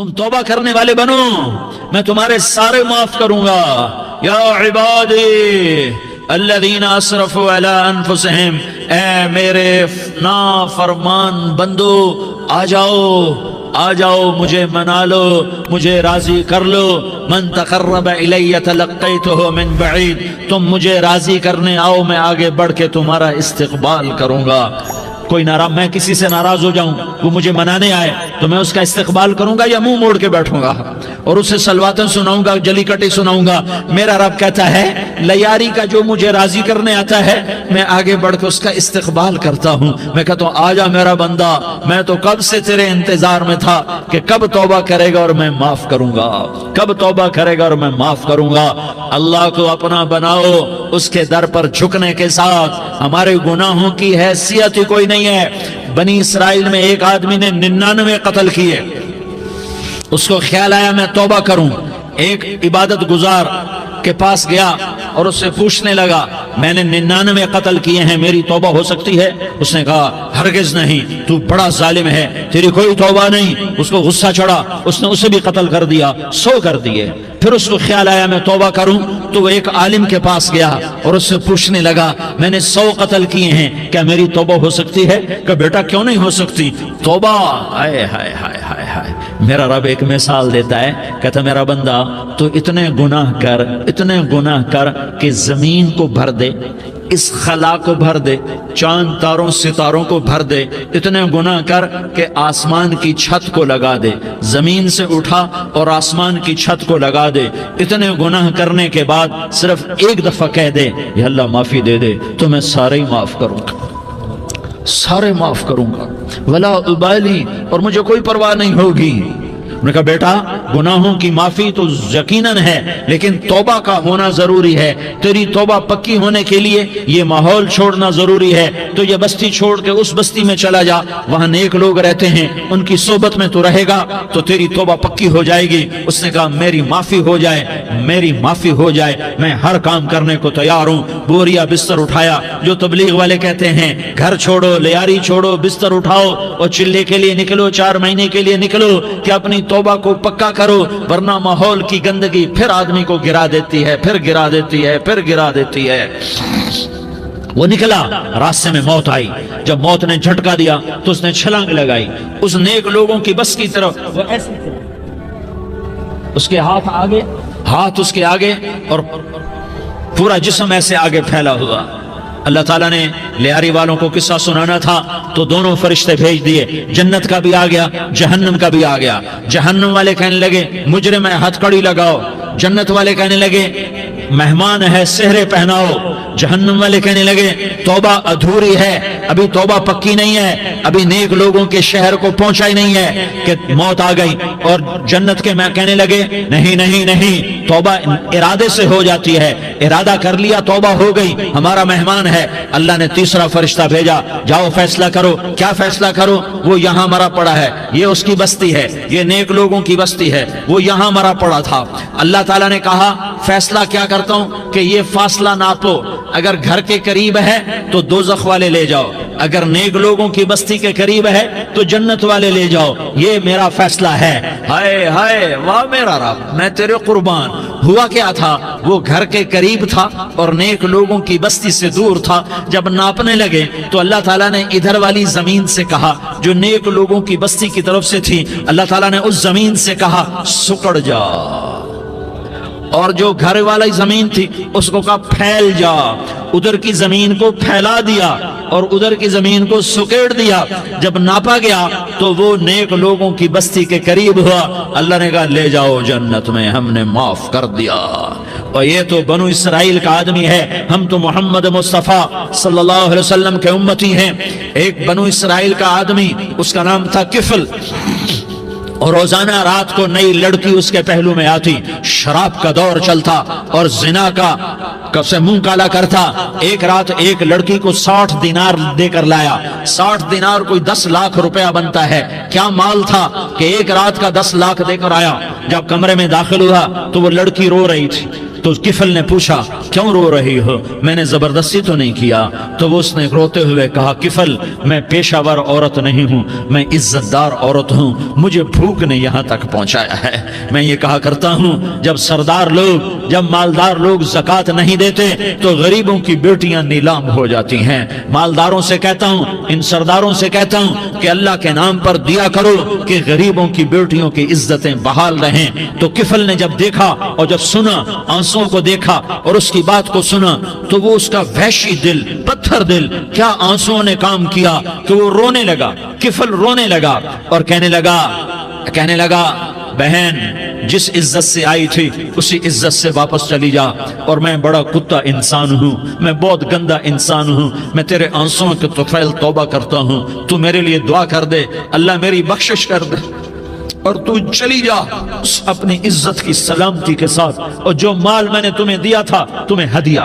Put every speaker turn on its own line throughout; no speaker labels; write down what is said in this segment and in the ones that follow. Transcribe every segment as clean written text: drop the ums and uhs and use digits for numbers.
تم توبہ کرنے والے بنو، میں تمہارے سارے معاف کروں گا۔ یا عبادی الذین اسرفوا علی انفسہم، اے میرے نافرمان بندو آ جاؤ مجھے منا لو، مجھے راضی کر لو۔ من تقرب الی تلقیتہ من بعید، تم مجھے راضی کرنے آؤ، میں آگے بڑھ کے تمہارا استقبال کروں گا۔ کوئی ناراض، میں کسی سے ناراض ہو جاؤں، وہ مجھے منانے آئے تو میں اس کا استقبال کروں گا یا منہ موڑ کے بیٹھوں گا اور اسے سلواتیں سناؤں گا، جلی کٹی سناؤں گا؟ میرا رب کہتا ہے لیاری کا جو مجھے راضی کرنے آتا ہے میں آگے بڑھ کے اس کا استقبال کرتا ہوں۔ میں کہتا ہوں آجا میرا بندہ، میں تو کب سے تیرے انتظار میں تھا کہ کب توبہ کرے گا اور میں معاف کروں گا، کب توبہ کرے گا اور میں معاف کروں گا۔ اللہ کو اپنا بناؤ، اس کے در پر جھکنے کے ساتھ ہمارے گناہوں کی حیثیت ہی کوئی نہیں ہے۔ بنی اسرائیل میں ایک آدمی نے 99 قتل کیے، اس کو خیال آیا میں توبہ کروں، ایک عبادت گزار کے پاس گیا اور اس سے پوچھنے لگا میں نے 99 قتل کیے ہیں، میری توبہ ہو سکتی ہے؟ اس نے کہا ہرگز نہیں، تو بڑا ظالم ہے، تیری کوئی توبہ نہیں۔ اس کو غصہ چڑھا، اس نے اسے بھی قتل کر دیا، 100 کر دیے۔ پھر اس کو خیال آیا میں توبہ کروں تو وہ ایک عالم کے پاس گیا اور اس سے پوچھنے لگا میں نے 100 قتل کیے ہیں، کیا میری توبہ ہو سکتی ہے؟ کہ بیٹا کیوں نہیں ہو سکتی توبہ؟ ہائے ہائے ہائے ہائے ہائے، میرا رب ایک مثال دیتا ہے، کہتا میرا بندہ تو اتنے گناہ کر کہ زمین کو بھر دے، اس خلا کو بھر دے، چاند تاروں ستاروں کو بھر دے، اتنے گناہ کر کہ آسمان کی چھت کو لگا دے، زمین سے اٹھا اور آسمان کی چھت کو لگا دے، اتنے گناہ کرنے کے بعد صرف ایک دفعہ کہہ دے یا اللہ معافی دے دے تو میں سارے ہی معاف کروں گا، سارے معاف کروں گا، ولا ابالی، اور مجھے کوئی پرواہ نہیں ہوگی۔ انہوں نے کہا بیٹا گناہوں کی معافی تو یقیناً ہے لیکن توبہ کا ہونا ضروری ہے، تیری توبہ پکی ہونے کے لیے یہ ماحول چھوڑنا ضروری ہے، تو یہ بستی چھوڑ کے اس بستی میں چلا جا، وہاں نیک لوگ رہتے ہیں، ان کی صحبت میں تو رہے گا تو تیری توبہ پکی ہو جائے گی۔ اس نے کہا میری معافی ہو جائے، میری معافی ہو جائے، میں ہر کام کرنے کو تیار ہوں۔ بوریا بستر اٹھایا، جو تبلیغ والے کہتے ہیں گھر چھوڑو، لیاری چھوڑو، بستر اٹھاؤ اور چلے کے لیے نکلو، 4 مہینے کے لیے نکلو کہ اپنی توبہ کو پکا کرو، ورنہ ماحول کی گندگی پھر آدمی کو گرا دیتی ہے، پھر گرا دیتی ہے، پھر گرا دیتی ہے۔ وہ نکلا، راستے میں موت آئی، جب موت نے جھٹکا دیا تو اس نے چھلانگ لگائی اس نیک لوگوں کی بس کی طرف، وہ ایسے اس کے ہاتھ اس کے آگے اور پورا جسم ایسے آگے پھیلا ہوا۔ اللہ تعالیٰ نے لیاری والوں کو قصہ سنانا تھا تو دونوں فرشتے بھیج دیے، جنت کا بھی آ گیا، جہنم کا بھی آ گیا۔ جہنم والے کہنے لگے مجرم ہے ہتھ کڑی لگاؤ، جنت والے کہنے لگے مہمان ہے سہرے پہناؤ۔ جہنم والے کہنے لگے توبہ ادھوری ہے، ابھی توبہ پکی نہیں ہے، ابھی نیک لوگوں کے شہر کو پہنچا ہی نہیں ہے کہ موت آ گئی۔ اور جنت کے میں کہنے لگے نہیں نہیں نہیں، توبہ ارادے سے ہو جاتی ہے، ارادہ کر لیا توبہ ہو گئی، ہمارا مہمان ہے۔ اللہ نے تیسرا فرشتہ بھیجا، جاؤ فیصلہ کرو۔ کیا فیصلہ کرو؟ وہ یہاں مرا پڑا ہے، یہ اس کی بستی ہے، یہ نیک لوگوں کی بستی ہے، وہ یہاں مرا پڑا تھا۔ اللہ تعالیٰ نے کہا فیصلہ کیا کرتا ہوں کہ یہ فاصلہ ناپو، اگر گھر کے قریب ہے تو دوزخ والے لے جاؤ، اگر نیک لوگوں کی بستی کے قریب ہے تو جنت والے لے جاؤ، یہ میرا فیصلہ ہے۔ ہائے ہائے واہ میرا رب، میں تیرے قربان۔ ہوا کیا تھا؟ وہ گھر کے قریب تھا اور نیک لوگوں کی بستی سے دور تھا۔ جب ناپنے لگے تو اللہ تعالیٰ نے ادھر والی زمین سے کہا جو نیک لوگوں کی بستی کی طرف سے تھی، اللہ تعالیٰ نے اس زمین سے کہا سکڑ جا، اور جو گھر والی زمین تھی اس کو کہا پھیل جا۔ ادھر کی زمین کو پھیلا دیا اور ادھر کی زمین کو سکیڑ دیا۔ جب ناپا گیا تو وہ نیک لوگوں کی بستی کے قریب ہوا۔ اللہ نے کہا لے جاؤ جنت میں، ہم نے معاف کر دیا۔ اور یہ تو بنو اسرائیل کا آدمی ہے، ہم تو محمد مصطفیٰ صلی اللہ علیہ وسلم کے امتی ہیں۔ ایک بنو اسرائیل کا آدمی، اس کا نام تھا کفل، اور روزانہ رات کو نئی لڑکی اس کے پہلو میں آتی، شراب کا دور چلتا اور زنا کا سے منہ کالا کرتا۔ ایک رات ایک لڑکی کو 60 دینار دے کر لایا۔ 60 دینار کوئی 10 لاکھ روپیہ بنتا ہے۔ کیا مال تھا کہ ایک رات کا 10 لاکھ دے کر آیا۔ جب کمرے میں داخل ہوا تو وہ لڑکی رو رہی تھی، تو کفل نے پوچھا کیوں رو رہی ہو؟ میں نے زبردستی تو نہیں کیا۔ تو وہ اس نے روتے ہوئے کہا کفل میں پیشہ ور عورت نہیں ہوں، میں عزت دار عورت ہوں، مجھے بھوک نے یہاں تک پہنچایا ہے۔ میں یہ کہا کرتا ہوں جب سردار لوگ، جب مالدار لوگ زکوٰۃ نہیں دیتے تو غریبوں کی بیٹیاں نیلام ہو جاتی ہیں۔ مالداروں سے کہتا ہوں، ان سرداروں سے کہتا ہوں کہ اللہ کے نام پر دیا کرو کہ غریبوں کی بیٹیوں کی عزتیں بحال رہیں۔ تو کفل نے جب دیکھا اور جب سنا، آنسوں کو دیکھا اور اس کی بات کو سنا، تو وہ اس کا وحشی دل، پتھر دل، کیا آنسوں نے کام کیا کہ وہ رونے لگا۔ کفل رونے لگا اور کہنے لگا بہن جس عزت سے آئی تھی اسی عزت سے واپس چلی جا، اور میں بڑا کتا انسان ہوں، میں بہت گندا انسان ہوں، میں تیرے آنسوں کے طفیل توبہ کرتا ہوں، تو میرے لیے دعا کر دے، اللہ میری بخشش کر دے، اور تو چلی جا اپنی عزت کی سلامتی کے ساتھ، اور جو مال میں نے تمہیں دیا تھا تمہیں ہدیہ۔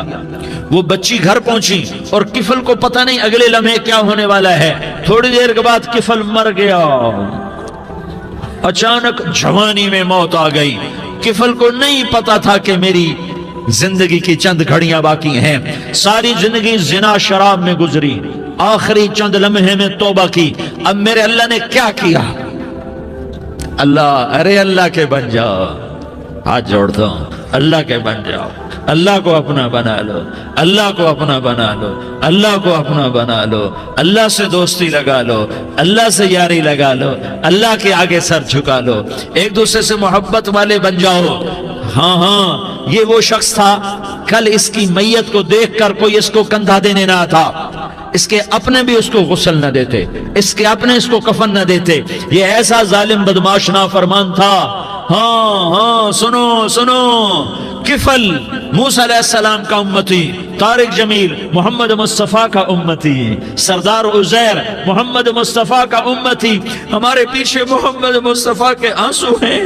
وہ بچی گھر پہنچی اور کفل کو پتہ نہیں اگلے لمحے کیا ہونے والا ہے۔ تھوڑی دیر کے بعد کفل مر گیا، اچانک جوانی میں موت آ گئی۔ کفل کو نہیں پتا تھا کہ میری زندگی کی چند گھڑیاں باقی ہیں، ساری زندگی زنا شراب میں گزری، آخری چند لمحے میں توبہ کی، اب میرے اللہ نے کیا کیا؟ اللہ کے بن جاؤ، ہاتھ جوڑتا ہوں، اللہ کے بن جاؤ، اللہ کو اپنا بنا لو، اللہ کو اپنا بنا لو، اللہ کو اپنا بنا لو، اللہ سے دوستی لگا لو، اللہ سے یاری لگا لو، اللہ کے آگے سر جھکا لو، ایک دوسرے سے محبت والے بن جاؤ۔ ہاں یہ وہ شخص تھا، کل اس کی میت کو دیکھ کر کوئی اس کو کندھا دینے نہ تھا، اس کے اپنے بھی اس کو غسل نہ دیتے، اس کے اپنے اس کو کفن نہ دیتے، یہ ایسا ظالم بدماش نافرمان تھا۔ ہاں سنو، کفل موسیٰ علیہ السلام کا امتی، طارق جمیل محمد مصطفیٰ کا امتی، سردار عزیر محمد مصطفیٰ کا امتی، ہمارے پیچھے محمد مصطفیٰ کے آنسو ہیں،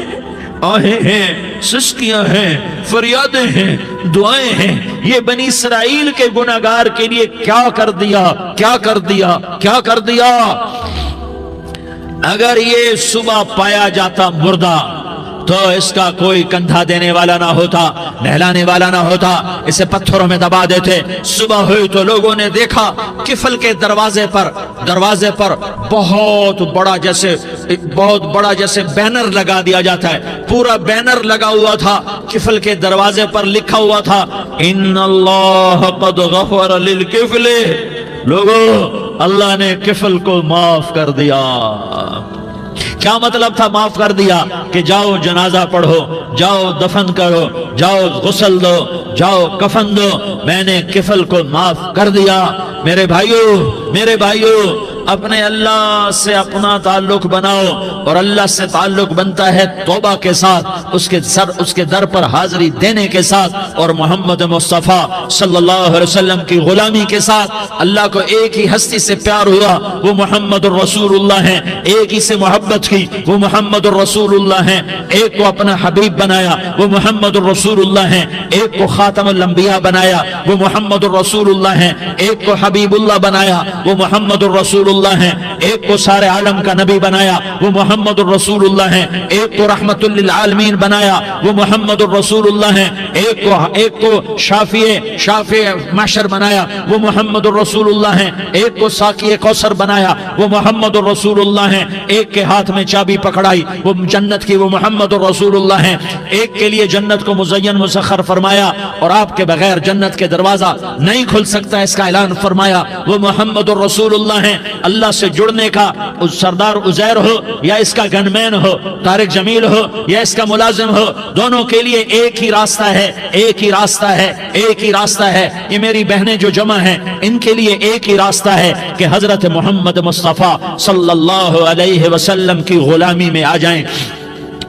آہیں ہیں، سسکیاں ہیں، فریادیں ہیں، دعائیں ہیں۔ یہ بنی اسرائیل کے گناہگار کے لیے کیا کر دیا۔ اگر یہ صبح پایا جاتا مردہ تو اس کا کوئی کندھا دینے والا نہ ہوتا، نہلانے والا نہ ہوتا، اسے پتھروں میں دبا دیتے۔ صبح ہوئی تو لوگوں نے دیکھا کفل کے دروازے پر بہت بڑا جیسے بینر لگا دیا جاتا ہے، پورا بینر لگا ہوا تھا، کفل کے دروازے پر لکھا ہوا تھا ان اللہ قد غفر للکفل، لوگو اللہ نے کفل کو معاف کر دیا۔ کیا مطلب تھا معاف کر دیا؟ کہ جاؤ جنازہ پڑھو، جاؤ دفن کرو، جاؤ غسل دو، جاؤ کفن دو، میں نے کفل کو معاف کر دیا۔ میرے بھائیو اپنے اللہ سے اپنا تعلق بناؤ، اور اللہ سے تعلق بنتا ہے توبہ کے ساتھ، اس کے در پر حاضری دینے کے ساتھ، اور محمد مصطفیٰ صلی اللہ علیہ وسلم کی غلامی کے ساتھ۔ اللہ کو ایک ہی ہستی سے پیار ہوا، وہ محمد الرسول اللہ ہیں، ایک ہی سے محبت کی، وہ محمد الرسول اللہ ہیں، ایک کو اپنا حبیب بنایا، وہ محمد الرسول اللہ ہیں، ایک کو خاتم الانبیاء بنایا، وہ محمد الرسول اللہ ہیں، ایک کو حبیب اللہ بنایا، وہ محمد الرسول اللہ ہیں، ایک کو سارے عالم کا نبی بنایا، وہ محمد الرسول اللہ ہیں، ایک کو رحمت للعالمین بنایا، وہ محمد الرسول اللہ ہیں، ایک کو شافع محشر بنایا، وہ محمد الرسول اللہ ہیں، ایک کو ساقی کوثر بنایا، وہ محمد الرسول اللہ ہیں، ایک کے ہاتھ میں چابی پکڑائی وہ جنت کی، وہ محمد الرسول اللہ ہیں، ایک کے لیے جنت کو مزین مسخر فرمایا اور آپ کے بغیر جنت کے دروازہ نہیں کھل سکتا اس کا اعلان فرمایا، وہ محمد الرسول اللہ ہیں۔ اللہ سے جڑنے کا سردار عزیر ہو یا اس کا گنمین ہو، طارق جمیل ہو یا اس کا ملازم ہو، دونوں کے لیے ایک ہی راستہ ہے۔ یہ میری بہنیں جو جمع ہیں ان کے لیے ایک ہی راستہ ہے کہ حضرت محمد مصطفیٰ صلی اللہ علیہ وسلم کی غلامی میں آ جائیں،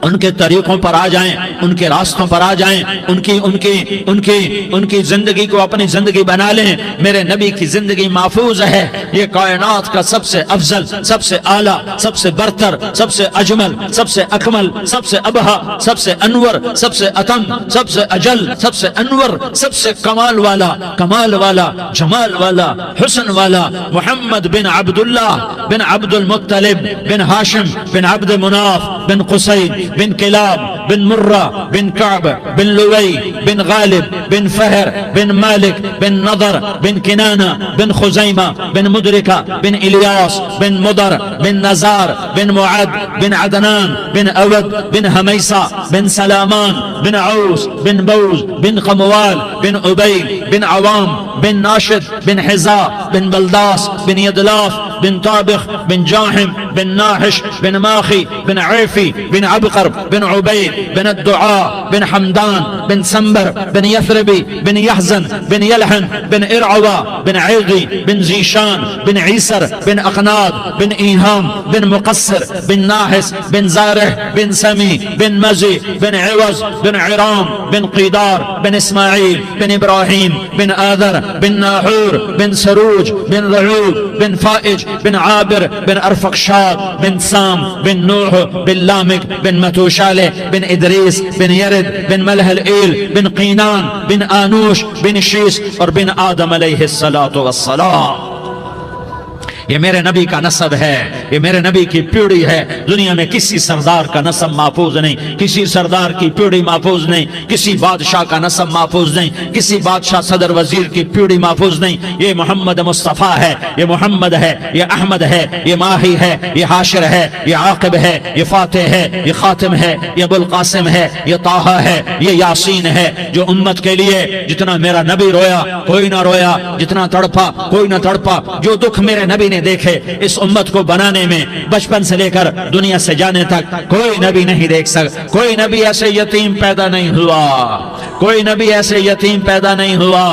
ان کے طریقوں پر آ جائیں، ان کے راستوں پر آ جائیں، ان کی زندگی کو اپنی زندگی بنا لیں۔ میرے نبی کی زندگی محفوظ ہے، یہ کائنات کا سب سے افضل، سب سے اعلیٰ، سب سے برتر، سب سے اجمل، سب سے اکمل، سب سے ابہا، سب سے انور، سب سے اتم، سب سے اجل، سب سے انور، سب سے کمال والا، جمال والا، حسن والا، محمد بن عبداللہ بن عبد المطلب بن ہاشم بن عبد مناف بن قصی بن کلاب بن مرہ بن کعب بن لوی بن غالب بن فہر بن مالک بن نضر بن کنانہ بن خزیمہ بن مدرکہ بن الیاس بن مدر بن نزار بن معد بن عدنان بن اود بن حمیسہ بن سلامان بن عوس بن بوز بن قموال بن عبید بن عوام بن ناشد بن حزا بن بلداس بن یدلاف بن طابخ بن جاحم بن ناحش بن ماخی بن عیفی بن عبقر بن عبید بن الدعاء بن حمدان بن سنبر بن یثربی بن یحزن بن یلحن بن ارعوا بن عیغی بن زیشان بن عیسر بن اقناد بن ایہام بن مقصر بن ناحس بن زارح بن سمی بن مزی بن عوض بن عرام بن قیدار بن اسماعیل بن ابراہیم بن آذر بن ناحور بن سروج بن رعوب بن فائج بن عابر بن ارفقشاد بن سام بن نوح بن لامک بن متوشالہ بن ادریس بن یرد بن ملح الایل بن قینان بن آنوش بن شیس اور بن آدم علیہ السلام۔ یہ میرے نبی کا نسب ہے، یہ میرے نبی کی پیڑھی ہے۔ دنیا میں کسی سردار کا نسب محفوظ نہیں، کسی سردار کی پیڑھی محفوظ نہیں، کسی بادشاہ کا نسب محفوظ نہیں، کسی بادشاہ صدر وزیر کی پیڑھی محفوظ نہیں۔ یہ محمد مصطفیٰ ہے، یہ محمد ہے، یہ احمد ہے، یہ ماہی ہے، یہ حاشر ہے، یہ عاقب ہے، یہ فاتح ہے، یہ خاتم ہے، یہ ابو القاسم ہے، یہ طٰہٰ ہے، یہ یاسین ہے۔ جو امت کے لیے جتنا میرا نبی رویا کوئی نہ رویا، جتنا تڑپا کوئی نہ تڑپا، جو دکھ میرے نبی نے دیکھے اس امت کو بنانے میں، بچپن سے لے کر دنیا سے جانے تک کوئی نبی نہیں دیکھ سکتا۔ کوئی نبی ایسے یتیم پیدا نہیں ہوا، کوئی نبی ایسے یتیم پیدا نہیں ہوا،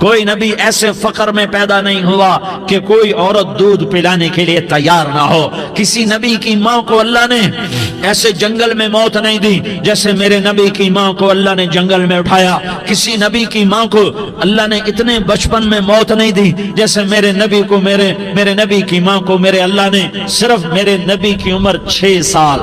کوئی نبی ایسے فقر میں پیدا نہیں ہوا کہ کوئی عورت دودھ پلانے کے لیے تیار نہ ہو۔ کسی نبی کی ماں کو اللہ نے ایسے جنگل میں موت نہیں دی جیسے میرے نبی کی ماں کو اللہ نے جنگل میں اٹھایا۔ کسی نبی کی ماں کو اللہ نے اتنے بچپن میں موت نہیں دی جیسے میرے نبی کو میرے نبی کی ماں کو میرے اللہ نے صرف میرے نبی کی عمر 6 سال،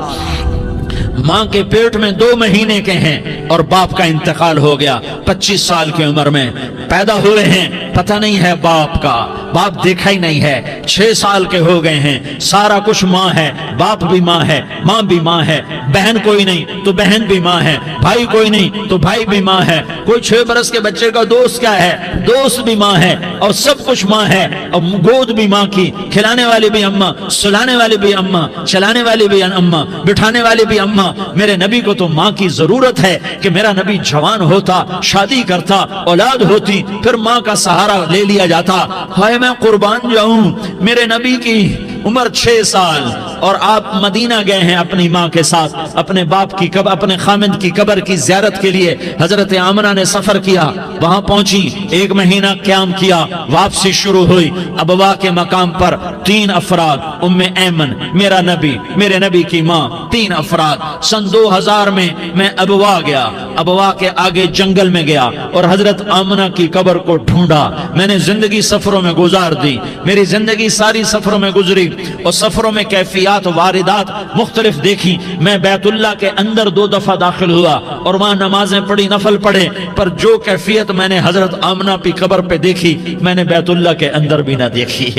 ماں کے پیٹ میں 2 مہینے کے ہیں اور باپ کا انتقال ہو گیا 25 سال کی عمر میں پیدا ہوئے ہیں، پتہ نہیں ہے باپ کا، باپ دیکھا ہی نہیں ہے، 6 سال کے ہو گئے ہیں، سارا کچھ ماں ہے، باپ بھی ماں ہے، ماں بھی ماں ہے، بہن کوئی نہیں تو بہن بھی ماں ہے، بھائی کوئی نہیں تو بھائی بھی ماں ہے، کوئی 6 برس کے بچے کا دوست کیا ہے، دوست بھی ماں ہے، اور سب کچھ ماں ہے، اور گود بھی ماں کی، کھلانے والی بھی اماں، سلانے والی بھی اماں، چلانے والی بھی اماں، بٹھانے والی بھی اماں۔ میرے نبی کو تو ماں کی ضرورت ہے کہ میرا نبی جوان ہوتا، شادی کرتا، اولاد ہوتی، پھر ماں کا سہارا لے لیا جاتا۔ ہائے میں قربان جاؤں، میرے نبی کی عمر 6 سال اور آپ مدینہ گئے ہیں اپنی ماں کے ساتھ، اپنے باپ کی اپنے خامند کی قبر کی زیارت کے لیے حضرت آمنہ نے سفر کیا، وہاں پہنچی، 1 مہینہ قیام کیا، واپسی شروع ہوئی۔ ابوا کے مقام پر 3 افراد، ام ایمن، میرا نبی، میرے نبی کی ماں، 3 افراد۔ سن 2000 میں ابوا گیا، ابوا کے آگے جنگل میں گیا اور حضرت آمنہ کی قبر کو ڈھونڈا۔ میں نے زندگی سفروں میں گزار دی، میری زندگی ساری سفروں میں گزری، اور سفروں میں کیفیات واردات مختلف دیکھی۔ میں بیت اللہ کے اندر 2 دفعہ داخل ہوا اور وہاں نمازیں پڑھی، نفل پڑھے، پر جو کیفیت میں نے حضرت آمنہ کی قبر پہ دیکھی میں نے بیت اللہ کے اندر بھی نہ دیکھی،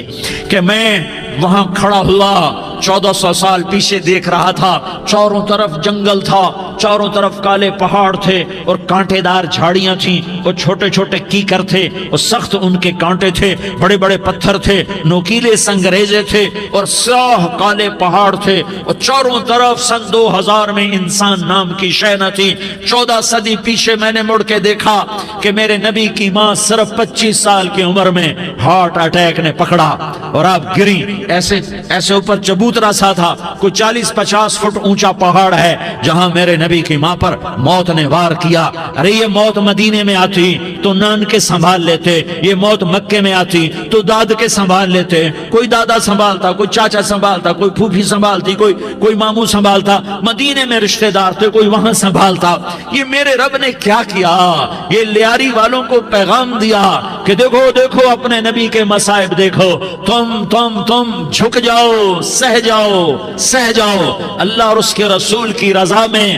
کہ میں وہاں کھڑا ہوا 1400 سال پیچھے دیکھ رہا تھا، چاروں طرف جنگل تھا، چاروں طرف کالے پہاڑ تھے اور کانٹے دار جھاڑیاں تھیں، اور چھوٹے چھوٹے کیکر تھے اور سخت ان کے کانٹے تھے، بڑے بڑے پتھر تھے، نوکیلے سنگریزے تھے اور سیاہ کالے پہاڑ تھے، اور چاروں طرف سن 2000 میں انسان نام کی شے نہ تھی۔ 14 صدی پیچھے میں نے مڑ کے دیکھا کہ میرے نبی کی ماں صرف 25 سال کی عمر میں ہارٹ اٹیک نے پکڑا اور آپ گری، ایسے اوپر چبوترا سا تھا، کوئی 40-50 فٹ اونچا پہاڑ ہے جہاں میرے نبی کی ماں پر موت نے وار کیا۔ ارے یہ موت مدینے میں آتی تو نان کے سنبھال لیتے، یہ موت مکے میں آتی تو داد کے سنبھال لیتے، کوئی دادا سنبھالتا، کوئی چاچا سنبھالتا، کوئی پھوپھی سنبھالتی، کوئی ماموں سنبھالتا، مدینے میں رشتہ دار تھے کوئی وہاں سنبھالتا۔ یہ میرے رب نے کیا کیا؟ یہ لیاری والوں کو پیغام دیا کہ دیکھو دیکھو اپنے نبی کے مصائب دیکھو، تم جھک جاؤ، سہ جاؤ، اللہ اور اس کے رسول کی رضا میں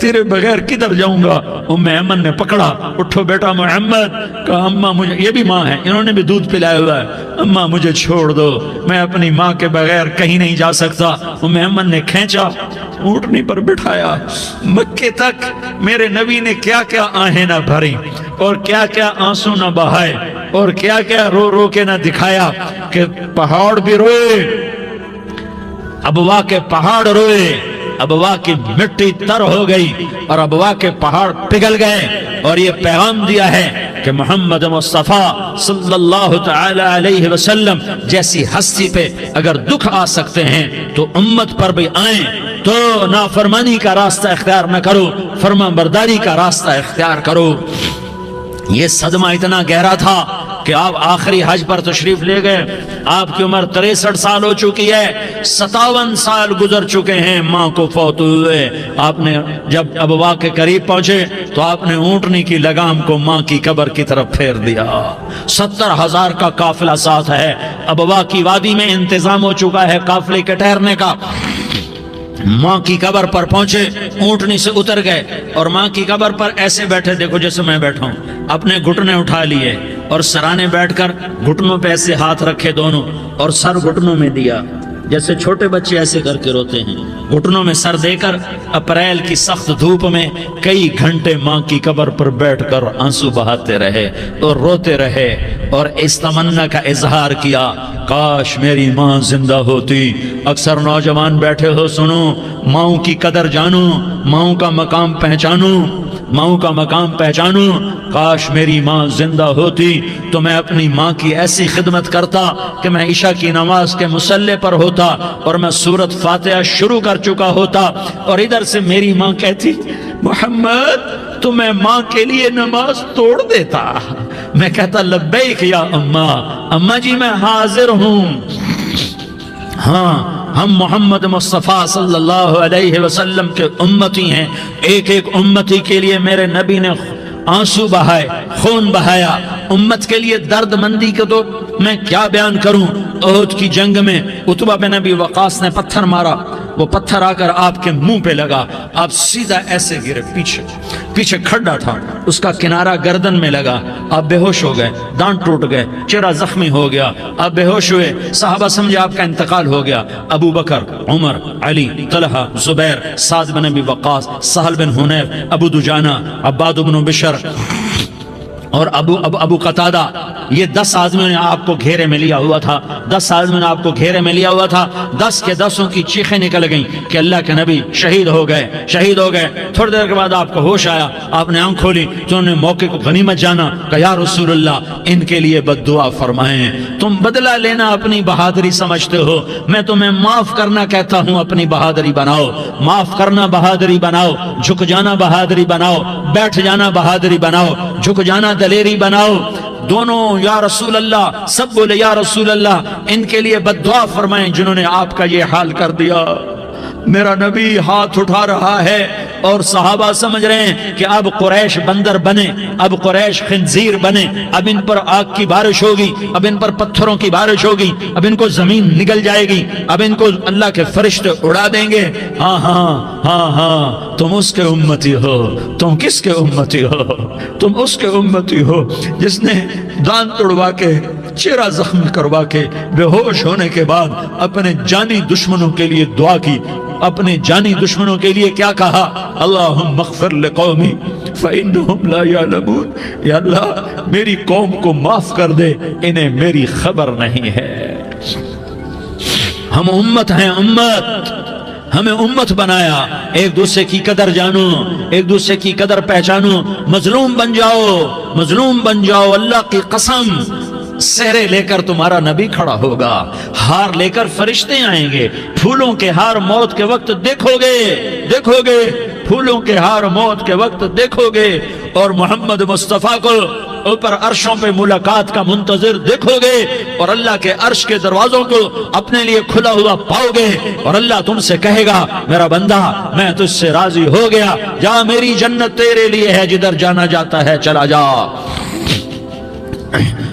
تیرے بغیر کدھر جاؤں گا؟ ام ایمن نے پکڑا، اٹھو بیٹا محمد، کہا اماں مجھے، یہ بھی ماں ہے، انہوں نے بھی دودھ پلایا ہوا ہے، اماں مجھے چھوڑ دو، میں اپنی ماں کے بغیر کہیں نہیں جا سکتا۔ ام ایمن نے کھینچا، اونٹنی پر بٹھایا، مکے تک میرے نبی نے کیا کیا آہیں نہ بھری اور کیا کیا آنسو نہ بہائے اور کیا کیا رو رو کے نہ دکھایا کہ پہاڑ بھی روئے، ابوا کے پہاڑ روئے، ابوا کی مٹی تر ہو گئی اور ابوا کے پہاڑ پگھل گئے، اور یہ پیغام دیا ہے کہ محمد مصطفیٰ صلی اللہ تعالی علیہ وسلم جیسی ہستی پہ اگر دکھ آ سکتے ہیں تو امت پر بھی آئیں، تو نافرمانی کا راستہ اختیار نہ کرو، فرما برداری کا راستہ اختیار کرو۔ یہ صدمہ اتنا گہرا تھا کہ آپ آخری حج پر تشریف لے گئے، آپ کی عمر 63 سال ہو چکی ہے، 57 سال گزر چکے ہیں ماں کو فوت ہوئے۔ آپ نے جب ابوا کے قریب پہنچے تو آپ نے اونٹنی کی لگام کو ماں کی قبر کی طرف پھیر دیا۔ 70,000 کا قافلہ ساتھ ہے، ابوا کی وادی میں انتظام ہو چکا ہے قافلے کے ٹھہرنے کا۔ ماں کی قبر پر پہنچے، اونٹنی سے اتر گئے اور ماں کی قبر پر ایسے بیٹھے، دیکھو جیسے میں بیٹھا ہوں، اپنے گھٹنے اٹھا لیے اور سرانے بیٹھ کر گھٹنوں پہ ایسے ہاتھ رکھے دونوں اور سر گھٹنوں میں دیا، جیسے چھوٹے بچے ایسے کر کے روتے ہیں، گھٹنوں میں سر دے کر اپریل کی سخت دھوپ میں کئی گھنٹے ماں کی قبر پر بیٹھ کر آنسو بہاتے رہے اور روتے رہے اور اس تمنا کا اظہار کیا، کاش میری ماں زندہ ہوتی۔ اکثر نوجوان بیٹھے ہو، سنو، ماؤں کی قدر جانو، ماؤں کا مقام پہچانو، ماؤں کا مقام پہچانو۔ کاش میری ماں زندہ ہوتی تو میں اپنی ماں کی ایسی خدمت کرتا کہ میں عشاء کی نماز کے مصلی پر ہوتا اور میں سورۃ فاتحہ شروع کر چکا ہوتا، اور ادھر سے میری ماں کہتی محمد تو میں ماں کے لیے نماز توڑ دیتا، میں کہتا لبیک یا اماں، اماں جی میں حاضر ہوں۔ ہاں، ہم محمد مصطفیٰ صلی اللہ علیہ وسلم کے امتی ہیں، ایک ایک امتی کے لیے میرے نبی نے آنسو بہائے، خون بہایا، امت کے لیے درد مندی کو تو میں کیا بیان کروں۔ احد کی جنگ میں عتبہ بن ابی وقاص نے پتھر مارا، وہ پتھر آ کر آپ کے منہ پہ لگا، آپ سیدھا ایسے گرے، پیچھے کھڈا تھا، اس کا کنارہ گردن میں لگا، آپ بے ہوش ہو گئے، دانت ٹوٹ گئے، چہرہ زخمی ہو گیا، آپ بے ہوش ہوئے، صحابہ سمجھے آپ کا انتقال ہو گیا۔ ابو بکر، عمر، علی، طلحہ، زبیر، سعد بن ابی وقاص، سہل بن حنیف، ابو دجانہ، عباد بن بشر اور ابو قتادہ، یہ 10 آدمیوں نے آپ کو گھیرے میں لیا ہوا تھا، 10 آدمیوں نے آپ کو گھیرے میں لیا ہوا تھا، 10 کے 10 کی چیخیں نکل گئیں کہ اللہ کے نبی شہید ہو گئے، شہید ہو گئے۔ تھوڑی دیر کے بعد آپ کو ہوش آیا، آپ نے آنکھ کھولی تو انہوں نے موقع کو غنیمت جانا کہ یا رسول اللہ ان کے لیے بد دعا فرمائیں، تم بدلہ لینا اپنی بہادری سمجھتے ہو، میں تمہیں معاف کرنا کہتا ہوں، اپنی بہادری بناؤ، معاف کرنا بہادری بناؤ، جھک جانا بہادری بناؤ، بیٹھ جانا بہادری بناؤ، جھک جانا دلیری بناؤ۔ دونوں یا رسول اللہ، سب بولے یا رسول اللہ، ان کے لیے بد دعا فرمائیں جنہوں نے آپ کا یہ حال کر دیا۔ میرا نبی ہاتھ اٹھا رہا ہے اور صحابہ سمجھ رہے ہیں کہ اب قریش بندر بنے، اب قریش خنزیر بنے، اب ان پر آگ کی بارش ہوگی، اب ان پر پتھروں کی بارش ہوگی، اب ان کو زمین نگل جائے گی، اب ان کو اللہ کے فرشتے اڑا دیں گے۔ ہاں ہاں ہاں ہاں، تم اس کے امتی ہو، تم کس کے امتی ہو؟ تم اس کے امتی ہو جس نے دانت توڑوا کے، چہرہ زخمی کروا کے، بے ہوش ہونے کے بعد اپنے جانی دشمنوں کے لیے دعا کی، اپنے جانی دشمنوں کے لیے کیا کہا؟ اللہم اغفر لقومی فإنہم لا یعلمون، یا اللہ میری قوم کو معاف کر دے، انہیں میری خبر نہیں ہے۔ ہم امت ہیں، امت، ہمیں امت بنایا، ایک دوسرے کی قدر جانو، ایک دوسرے کی قدر پہچانو، مظلوم بن جاؤ، مظلوم بن جاؤ، اللہ کی قسم سہرے لے کر تمہارا نبی کھڑا ہوگا، ہار لے کر فرشتے آئیں گے، پھولوں کے ہار موت کے وقت دیکھو گے، دیکھو گے، پھولوں کے ہار موت کے وقت دیکھو گے، اور محمد مصطفیٰ کو اوپر عرشوں پہ ملاقات کا منتظر دیکھو گے، اور اللہ کے عرش کے دروازوں کو اپنے لیے کھلا ہوا پاؤ گے، اور اللہ تم سے کہے گا میرا بندہ میں تجھ سے راضی ہو گیا، جا میری جنت تیرے لیے ہے، جدھر جانا جاتا ہے چلا جا۔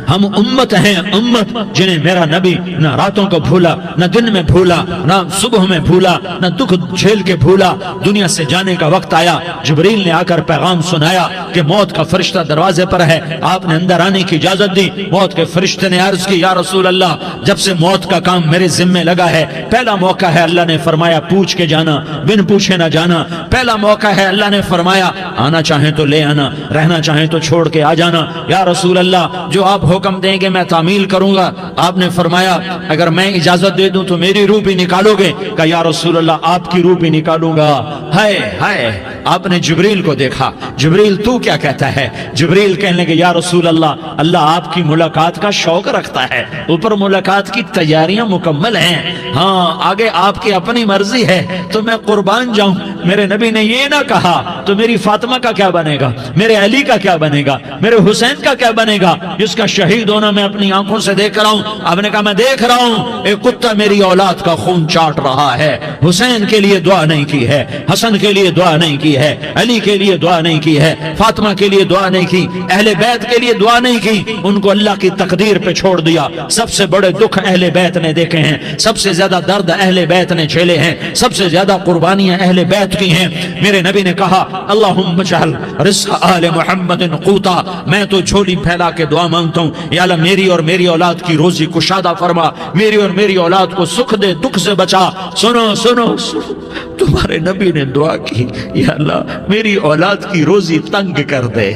ہم امت ہیں، امت جنہیں میرا نبی نہ راتوں کو بھولا، نہ دن میں بھولا، نہ صبح میں بھولا، نہ دکھ جھیل کے بھولا۔ دنیا سے جانے کا وقت آیا، جبریل نے آ کر پیغام سنایا کہ موت کا فرشتہ دروازے پر ہے، آپ نے اندر آنے کی اجازت دی۔ موت کے فرشتے نے عرض کی، یا رسول اللہ، جب سے موت کا کام میرے ذمے لگا ہے، پہلا موقع ہے، اللہ نے فرمایا پوچھ کے جانا، بن پوچھے نہ جانا۔ پہلا موقع ہے، اللہ نے فرمایا آنا چاہیں تو لے آنا، رہنا چاہیں تو چھوڑ کے آ جانا۔ یا رسول اللہ، جو آپ حکم دیں گے میں تعمیل کروں گا۔ آپ نے فرمایا اگر میں اجازت دے دوں تو میری روح بھی نکالو گے؟ کہا یا رسول اللہ، آپ کی روح بھی نکالوں گا۔ ہائے ہائے، آپ نے جبریل کو دیکھا، جبریل تو کیا کہتا ہے؟ جبریل کہنے لگے یا رسول اللہ، اللہ آپ کی ملاقات کا شوق رکھتا ہے، اوپر ملاقات کی تیاریاں مکمل ہیں، ہاں آگے آپ کی اپنی مرضی ہے تو میں قربان جاؤں۔ میرے نبی نے یہ نہ کہا تو میری فاطمہ کا کیا بنے گا، میرے علی کا کیا بنے گا، میرے حسین کا کیا بنے گا، جس کا شہید ہونا میں اپنی آنکھوں سے دیکھ رہا ہوں۔ آپ نے کہا میں دیکھ رہا ہوں ایک کتا میری اولاد کا خون چاٹ رہا ہے۔ حسین کے لیے دعا نہیں کی ہے، حسن کے لیے دعا نہیں کی ہے، علی کے لیے دعا نہیں کی ہے، فاطمہ کے لیے دعا نہیں کی، اہل بیت کے لیے دعا نہیں کی، ان کو اللہ کی تقدیر پہ چھوڑ دیا۔ سب سے بڑے دکھ اہل بیت نے دیکھے ہیں، سب سے زیادہ درد اہل بیت نے جھیلے ہیں، سب سے زیادہ قربانیاں اہل بیت کی ہیں۔ میرے نبی نے کہا اللہم اجعل رزق آل محمد قوتا، میں تو جھولی پھیلا کے دعا مانگتا ہوں، یا اللہ میری اور میری اولاد کی روزی کشادہ فرما، میری اور میری اولاد کو سکھ دے، دکھ سے بچا۔ سنو سنو سنو، تمہارے نبی نے دعا کی، یا اللہ میری اولاد کی روزی تنگ کر دے،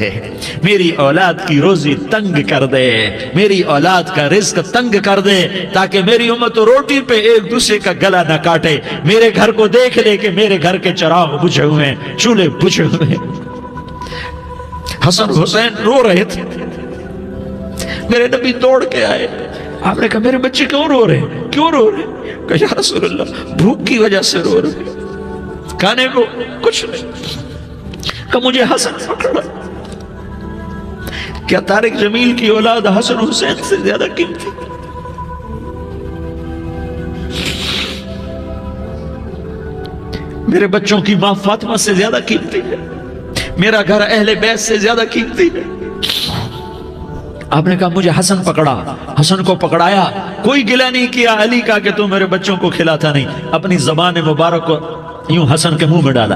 میری اولاد کی روزی تنگ کر دے، میری اولاد کا رزق تنگ کر دے، تاکہ میری امت روٹی پہ ایک دوسرے کا گلا نہ کاٹے، میرے گھر کو دیکھ لے کہ میرے گھر کے چراغ بجھے ہوئے ہیں، چولہے بجھے ہوئے ہیں۔ حسن حسین رو رہے تھے، میرے نبی دوڑ کے آئے، آپ نے کہا میرے بچے کیوں رو رہے ہیں، کیوں رو رہے ہیں؟ کہا یا رسول اللہ بھوک کی وجہ سے رو رہے ہیں، کھانے کو کچھ نہیں۔ کہ مجھے حسن پکڑا۔ کیا طارق جمیل کی اولاد حسن حسین سے زیادہ قیمتی؟ میرے بچوں کی ماں فاطمہ سے زیادہ قیمتی ہے، میرا گھر اہل بیت سے زیادہ قیمتی ہے۔ آپ نے کہا مجھے حسن پکڑا، حسن کو پکڑایا، کوئی گلہ نہیں کیا علی کا کہ تو میرے بچوں کو کھلاتا نہیں، اپنی زبان مبارک کو یوں حسن کے منہ میں ڈالا،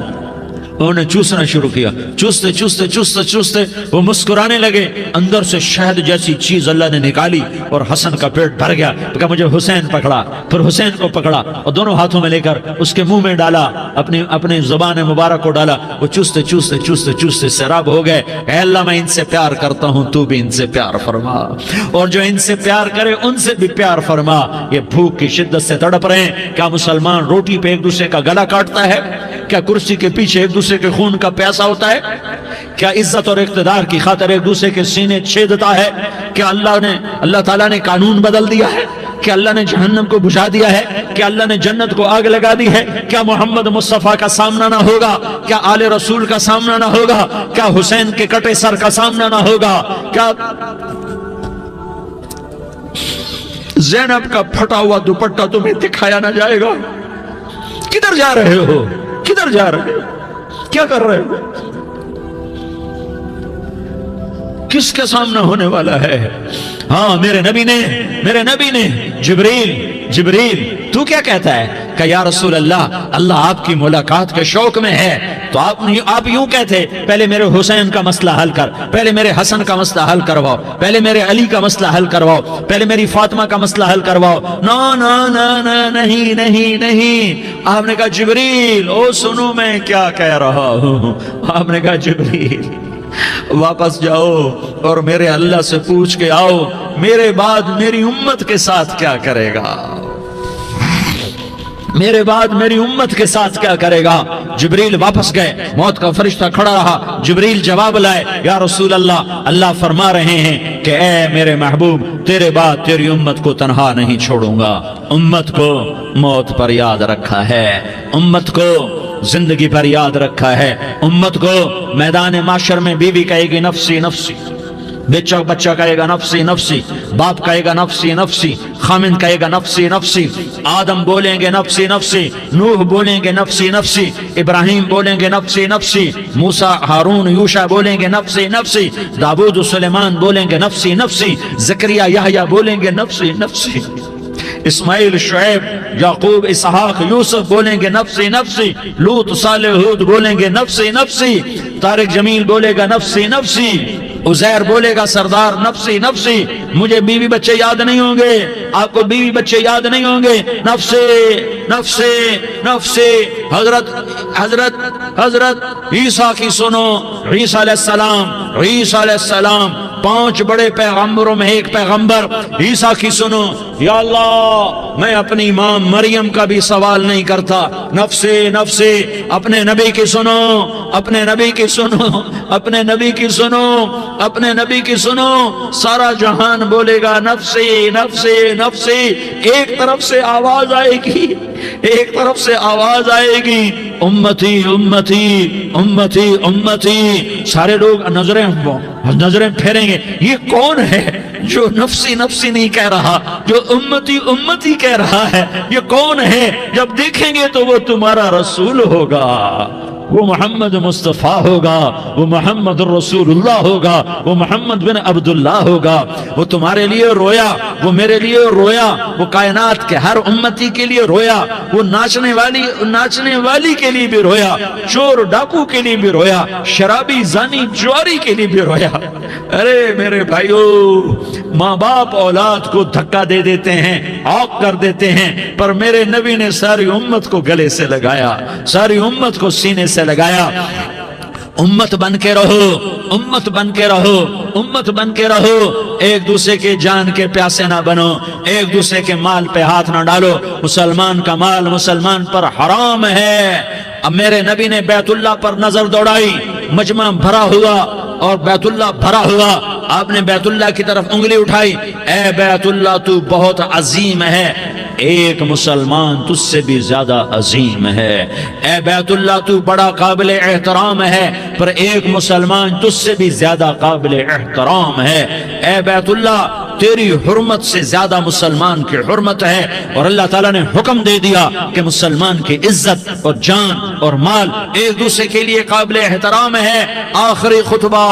انہوں نے چوسنا شروع کیا، چوستے چوستے چوستے چوستے وہ مسکرانے لگے، اندر سے شہد جیسی چیز اللہ نے نکالی اور حسن کا پیٹ بھر گیا۔ کہا مجھے حسین پکڑا، پھر حسین کو پکڑا اور دونوں ہاتھوں میں لے کر اس کے منہ میں ڈالا، اپنی زبان مبارک کو ڈالا، وہ چوستے چوستے چوستے چوستے سیراب ہو گئے۔ اے اللہ میں ان سے پیار کرتا ہوں، تو بھی ان سے پیار فرما، اور جو ان سے پیار کرے ان سے بھی پیار فرما۔ یہ بھوک کی شدت سے تڑپ رہے ہیں، کیا مسلمان روٹی پہ ایک دوسرے کا گلا کاٹتا ہے؟ کیا کرسی کے پیچھے ایک دوسرے کے خون کا پیاسا ہوتا ہے؟ کیا عزت اور اقتدار کی خاطر ایک دوسرے کے سینے چھیدتا ہے؟ کیا اللہ تعالیٰ نے قانون بدل دیا ہے؟ کیا اللہ نے جہنم کو بجھا دیا ہے؟ کیا اللہ نے جنت کو آگ لگا دی ہے؟ کیا محمد مصطفیٰ کا سامنا نہ ہوگا؟ کیا آل رسول کا سامنا نہ ہوگا؟ کیا حسین کے کٹے سر کا سامنا نہ ہوگا؟ کیا زینب کا پھٹا ہوا دوپٹہ تمہیں دکھایا نہ جائے گا؟ کدھر جا رہے ہو؟ کدھر جا رہے ہو؟ کیا کر رہے ہو؟ کس کا سامنا ہونے والا ہے؟ ہاں میرے نبی نے جبریل تو کیا کہتا ہے؟ کہ یا رسول اللہ آپ کی ملاقات کے شوق میں ہے، تو آپ یوں کہتے پہلے میرے حسین کا مسئلہ حل کر، پہلے میرے حسن کا مسئلہ حل کرواؤ، پہلے میرے علی کا مسئلہ حل کرواؤ، پہلے میری فاطمہ کا مسئلہ حل کرواؤ۔ نہیں۔ آپ نے کہا جبریل او سنو میں کیا کہہ رہا ہوں۔ آپ نے کہا جبریل واپس جاؤ اور میرے اللہ سے پوچھ کے آؤ میرے بعد میری امت کے ساتھ کیا کرے گا، میرے بعد میری امت کے ساتھ کیا کرے گا۔ جبریل واپس گئے، موت کا فرشتہ کھڑا رہا، جبریل جواب لائے یا رسول اللہ فرما رہے ہیں کہ اے میرے محبوب تیرے بعد تیری امت کو تنہا نہیں چھوڑوں گا، امت کو موت پر یاد رکھا ہے، امت کو زندگی پر یاد رکھا ہے، امت کو میدان معاشر میں بیوی کہے گی نفسی نفسی، بچہ کہے گا نفسی نفسی، باپ کہے گا نفسی نفسی، خامن کہے گا نفسی نفسی، آدم بولیں گے نفسی نفسی، نوح بولیں گے نفسی نفسی، ابراہیم بولیں گے نفسی نفسی، موسیٰ ہارون یوشع بولیں گے نفسی نفسی، داؤد و سلیمان بولیں گے نفسی نفسی، زکریا یحییٰ بولیں گے نفسی نفسی، اسماعیل شعیب یعقوب اسحاق یوسف بولیں گے نفسی نفسی، لوط صالح ہود بولیں گے نفسی نفسی، طارق جمیل بولے گا نفسی نفسی، عزیر بولے گا سردار نفسی نفسی، مجھے بیوی بچے یاد نہیں ہوں گے، آپ کو بیوی بچے یاد نہیں ہوں گے، نفسی نفسی نفسی۔ حضرت عیسیٰ کی سنو، عیسیٰ علیہ السلام 5 بڑے پیغمبروں میں ایک پیغمبر عیسیٰ کی سنو، یا اللہ میں اپنی ماں مریم کا بھی سوال نہیں کرتا، نفسی نفسی۔ اپنے نبی کی سنو، اپنے نبی کی سنو، اپنے نبی کی سنو، اپنے نبی کی سنو، سارا جہان بولے گا نفسی نفسی نفسی۔ ایک طرف سے آواز آئے گی، ایک طرف سے آواز آئے گی، امتی امتی امتی امتی۔ سارے لوگ نظریں پھیریں گے، یہ کون ہے جو نفسی نفسی نہیں کہہ رہا، جو امتی امتی کہہ رہا ہے، یہ کون ہے؟ جب دیکھیں گے تو وہ تمہارا رسول ہوگا، وہ محمد مصطفیٰ ہوگا، وہ محمد رسول اللہ ہوگا، وہ محمد بن عبداللہ ہوگا۔ وہ تمہارے لیے رویا، وہ میرے لیے رویا، وہ کائنات کے ہر امتی کے لیے رویا، وہ ناچنے والی کے لیے بھی رویا، چور ڈاکو کے لیے بھی رویا، شرابی زانی جواری کے لیے بھی رویا۔ ارے میرے بھائیو، ماں باپ اولاد کو دھکا دے دیتے ہیں، عوق کر دیتے ہیں، پر میرے نبی نے ساری امت کو گلے سے لگایا، ساری امت کو سینے سے لگایا۔ امت بن کے رہو، امت بن کے رہو، امت بن کے رہو، ایک دوسرے کے جان کے پیاسے نہ بنو، ایک دوسرے کے مال پہ ہاتھ نہ ڈالو۔ مسلمان کا مال مسلمان پر حرام ہے۔ اب میرے نبی نے بیت اللہ پر نظر دوڑائی، مجمع بھرا ہوا اور بیت اللہ بھرا ہوا، آپ نے بیت اللہ کی طرف انگلی اٹھائی، اے بیت اللہ تو بہت عظیم ہے، ایک مسلمان تجھ سے بھی زیادہ عظیم ہے، اے بیت اللہ تو بڑا قابل احترام ہے، پر ایک مسلمان تجھ سے بھی زیادہ قابل احترام ہے، اے بیت اللہ تیری حرمت سے زیادہ مسلمان کی حرمت ہے۔ اور اللہ تعالیٰ نے حکم دے دیا کہ مسلمان کی عزت اور جان اور مال ایک دوسرے کے لیے قابل احترام ہے۔ آخری خطبہ،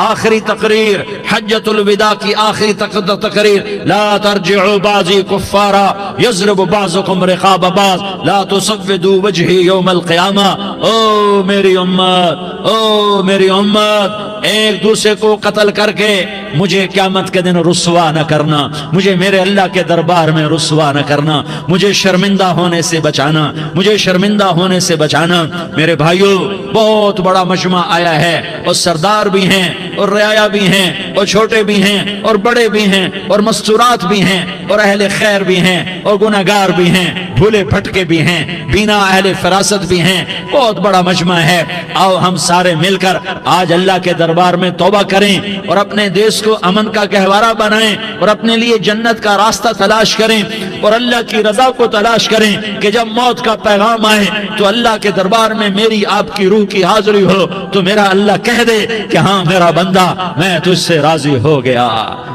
آخری تقریر، حجۃ الوداع کی آخری تقریر، لا ترجعوا بعضی کفارا یضرب بعضکم رقاب بعض لا تسودوا وجہی یوم القیامہ۔ او میری امت، او میری امت، ایک دوسرے کو قتل کر کے مجھے قیامت کے دن رسوا نہ کرنا، مجھے میرے اللہ کے دربار میں رسوا نہ کرنا، مجھے شرمندہ ہونے سے بچانا، مجھے شرمندہ ہونے سے بچانا۔ میرے بھائیو، بہت بڑا مجمع آیا ہے، اور سردار بھی ہیں اور رعایا بھی ہیں اور چھوٹے بھی ہیں اور بڑے بھی ہیں اور مستورات بھی ہیں اور اہل خیر بھی ہیں اور گناہگار بھی ہیں، بھولے بھٹکے بھی ہیں، بینا اہل فراست بھی ہیں، بہت بڑا مجمع ہے۔ آؤ ہم سارے مل کر آج اللہ کے دربار میں توبہ کریں اور اپنے دیش کو امن کا گہوارہ بنائیں اور اپنے لیے جنت کا راستہ تلاش کریں اور اللہ کی رضا کو تلاش کریں کہ جب موت کا پیغام آئے تو اللہ کے دربار میں میری آپ کی روح کی حاضری ہو تو میرا اللہ کہہ دے کہ ہاں میرا بندہ، میں تجھ سے راضی ہو گیا،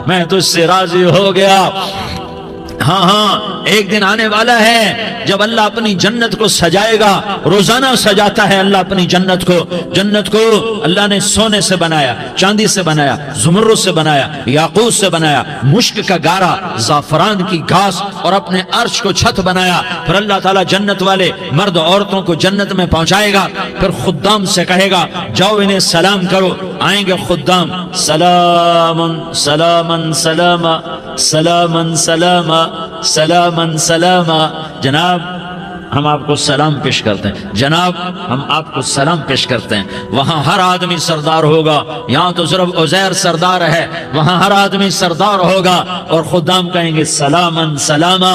میں تجھ سے راضی ہو گیا۔ ہاں ہاں، ایک دن آنے والا ہے جب اللہ اپنی جنت کو سجائے گا، روزانہ سجاتا ہے اللہ اپنی جنت کو۔ جنت کو اللہ نے سونے سے بنایا، چاندی سے بنایا، زمرد سے بنایا، یاقوت سے بنایا، مشک کا گارا، زعفران کی گھاس اور اپنے عرش کو چھت بنایا۔ پھر اللہ تعالیٰ جنت والے مرد عورتوں کو جنت میں پہنچائے گا، پھر خدام سے کہے گا جاؤ انہیں سلام کرو۔ آئیں گے خدام، سلامن سلامن سلاما سلامن سلاما سلامن سلاما۔ جناب ہم آپ کو سلام پیش کرتے ہیں، جناب ہم آپ کو سلام پیش کرتے ہیں۔ وہاں ہر آدمی سردار ہوگا، یہاں تو صرف عزیر سردار ہے، وہاں ہر آدمی سردار ہوگا اور خدام کہیں گے سلامن سلاما۔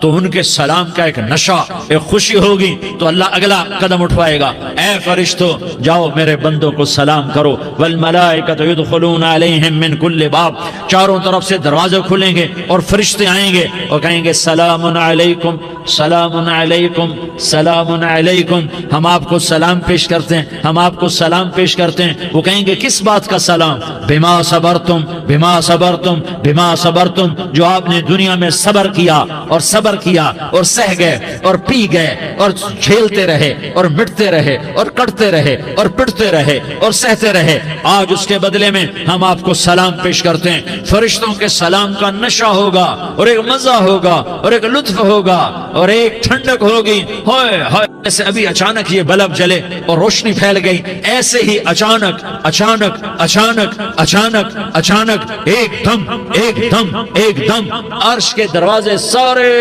تو ان کے سلام کا ایک نشہ، ایک خوشی ہوگی، تو اللہ اگلا قدم اٹھوائے گا، اے فرشتو جاؤ میرے بندوں کو سلام کرو۔ والملائکۃ یدخلون علیہم من کل باب، چاروں طرف سے دروازے کھلیں گے اور فرشتے آئیں گے اور کہیں گے سلام علیکم، سلام علیکم، علیکم سلام علیکم، ہم آپ کو سلام پیش کرتے ہیں، ہم آپ کو سلام پیش کرتے ہیں۔ وہ کہیں گے کس بات کا سلام؟ بما صبرتم بما صبرتم بما صبرتم، جو آپ نے دنیا میں صبر کیا اور صبر کیا اور سہ گئے اور پی گئے اور جھیلتے رہے اور مٹتے رہے اور کٹتے رہے اور پٹتے رہے اور سہتے رہے، آج اس کے بدلے میں ہم آپ کو سلام پیش کرتے ہیں۔ فرشتوں کے سلام کا نشہ ہوگا اور ایک مزہ ہوگا اور ایک لطف ہوگا اور ایک ٹھنڈک ہوگی۔ ہوئے ہوئے، جیسے ابھی اچانک یہ بلب جلے اور روشنی پھیل گئی، ایسے ہی اچانک اچانک اچانک اچانک اچانک ایک دم ایک دم ایک دم عرش کے دروازے سارے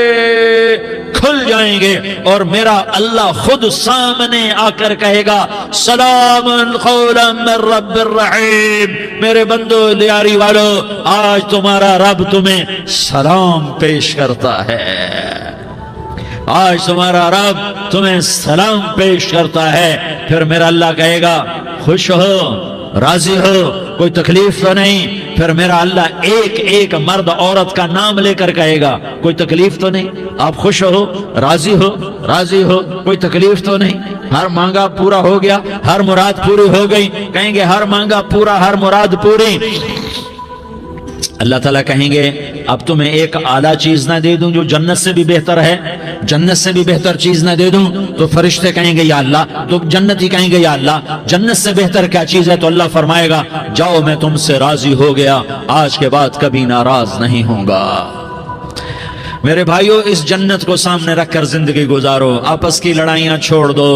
کھل جائیں گے اور میرا اللہ خود سامنے آ کر کہے گا سلام قولا من رب الرحیم، میرے بندو دیاری والو، آج تمہارا رب تمہیں سلام پیش کرتا ہے، آج تمہارا رب تمہیں سلام پیش کرتا ہے۔ پھر میرا اللہ کہے گا خوش ہو، راضی ہو، کوئی تکلیف تو نہیں؟ پھر میرا اللہ ایک ایک مرد عورت کا نام لے کر کہے گا کوئی تکلیف تو نہیں؟ آپ خوش ہو، راضی ہو، راضی ہو، کوئی تکلیف تو نہیں؟ ہر مانگا پورا ہو گیا، ہر مراد پوری ہو گئی؟ کہیں گے ہر مانگا پورا، ہر مراد پوری۔ اللہ تعالیٰ کہیں گے اب تمہیں ایک اعلیٰ چیز نہ دے دوں جو جنت سے بھی بہتر ہے؟ جنت سے بھی بہتر چیز نہ دے دوں؟ تو فرشتے کہیں گے یا اللہ، تو جنتی کہیں گے یا اللہ جنت سے بہتر کیا چیز ہے؟ تو اللہ فرمائے گا جاؤ میں تم سے راضی ہو گیا، آج کے بعد کبھی ناراض نہیں ہوں گا۔ میرے بھائیو، اس جنت کو سامنے رکھ کر زندگی گزارو، آپس کی لڑائیاں چھوڑ دو،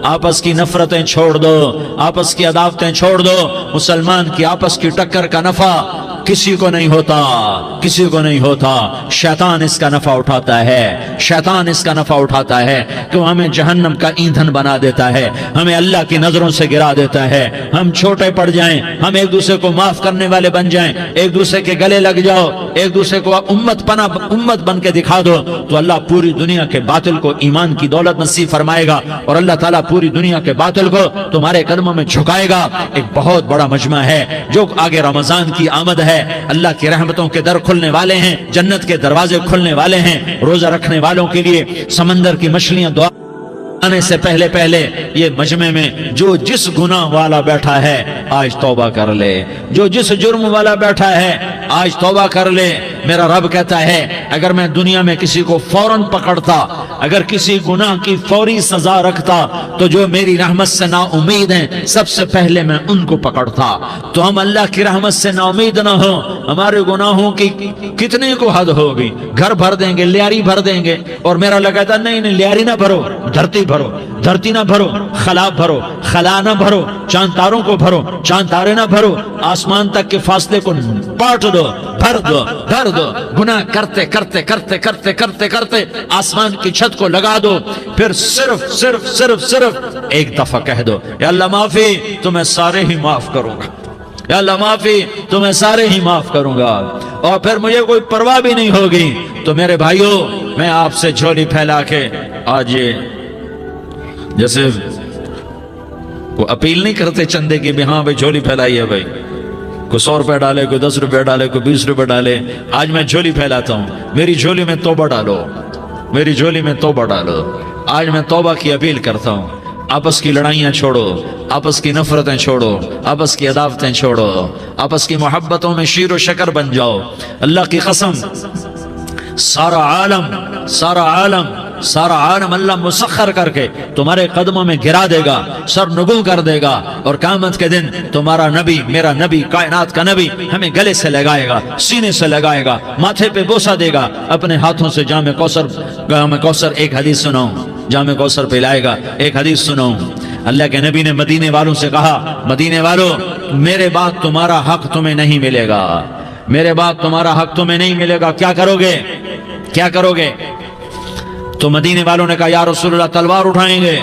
آپس کی نفرتیں چھوڑ دو، آپس کی عداوتیں چھوڑ دو۔ مسلمان کی آپس کی ٹکر کا نفع کسی کو نہیں ہوتا، کسی کو نہیں ہوتا، شیطان اس کا نفع اٹھاتا ہے، شیطان اس کا نفع اٹھاتا ہے کہ وہ ہمیں جہنم کا ایندھن بنا دیتا ہے، ہمیں اللہ کی نظروں سے گرا دیتا ہے، ہم چھوٹے پڑ جائیں، ہم ایک دوسرے کو معاف کرنے والے بن جائیں، ایک دوسرے کے گلے لگ جاؤ، ایک دوسرے کو امت بن کے دکھا دو، تو اللہ پوری دنیا کے باطل کو ایمان کی دولت نصیب فرمائے گا، اور اللہ تعالیٰ پوری دنیا کے باطل کو تمہارے قدموں میں جھکائے گا۔ ایک بہت بڑا مجمع ہے جو آگے رمضان کی آمد ہے، اللہ کی رحمتوں کے در کھلنے والے ہیں، جنت کے دروازے کھلنے والے ہیں، روزہ رکھنے والوں کے لیے سمندر کی مچھلیاں دعا آنے سے پہلے پہلے یہ مجمع میں جو جس گناہ والا بیٹھا ہے آج توبہ کر لے، جو جس جرم والا بیٹھا ہے آج توبہ کر لے۔ میرا رب کہتا ہے اگر میں دنیا میں کسی کو فوراً پکڑتا، اگر کسی گناہ کی فوری سزا رکھتا، تو جو میری رحمت سے نا امید ہیں سب سے پہلے میں ان کو پکڑتا۔ تو ہم اللہ کی رحمت سے نا امید نہ ہوں، ہمارے گناہوں کی کتنے کو حد ہوگی، گھر بھر دیں گے، لیاری بھر دیں گے، اور میرا اللہ کہتا نہیں نہیں لیاری نہ بھرو، دھرتی بھرو، دھرتی نہ بھرو، خلا بھرو، خلا نہ بھرو، چاند تاروں کو بھرو، چاند تارے نہ بھرو، آسمان تک کے فاصلے کو بانٹ دو، بھر دو، بھر دو، گناہ کرتے کرتے کرتے کرتے کرتے کرتے آسمان کی چھت کو لگا دو، پھر صرف صرف صرف صرف ایک دفعہ کہہ دو یا اللہ معافی، تو میں سارے ہی معاف کروں گا، یا اللہ معافی، تو میں سارے ہی معاف کروں گا، اور پھر مجھے کوئی پرواہ بھی نہیں ہوگی۔ تو میرے بھائیو، میں آپ سے جھولی پھیلا کے آج یہ جیسے وہ اپیل نہیں کرتے چندے کی بھی ہاں بھائی جھولی پھیلائی ہے، بھائی کوئی 100 روپے ڈالے، کوئی 10 روپے ڈالے، کوئی 20 روپے ڈالے، آج میں جھولی پھیلاتا ہوں، میری جھولی میں توبہ ڈالو، میری جھولی میں توبہ ڈالو۔ آج میں توبہ کی اپیل کرتا ہوں، آپس کی لڑائیاں چھوڑو، آپس کی نفرتیں چھوڑو، آپس کی عداوتیں چھوڑو، آپس کی محبتوں میں شیر و شکر بن جاؤ۔ اللہ کی قسم، سارا عالم اللہ مسخر کر کے تمہارے قدموں میں گرا دے گا، سر نگوں کر دے گا، اور قیامت کے دن تمہارا نبی، میرا نبی، کائنات کا نبی ہمیں گلے سے لگائے گا، سینے سے لگائے گا، ماتھے پہ بوسہ دے گا، اپنے ہاتھوں سے جام کوثر ایک حدیث سناؤں، جام کوثر پلائے گا، ایک حدیث سناؤں۔ اللہ کے نبی نے مدینے والوں سے کہا، مدینے والوں میرے بعد تمہارا حق تمہیں نہیں ملے گا، میرے بعد تمہارا حق تمہیں نہیں ملے گا، کیا کرو گے؟ کیا کرو گے؟ تو مدینے والوں نے کہا یا رسول اللہ تلوار اٹھائیں گے،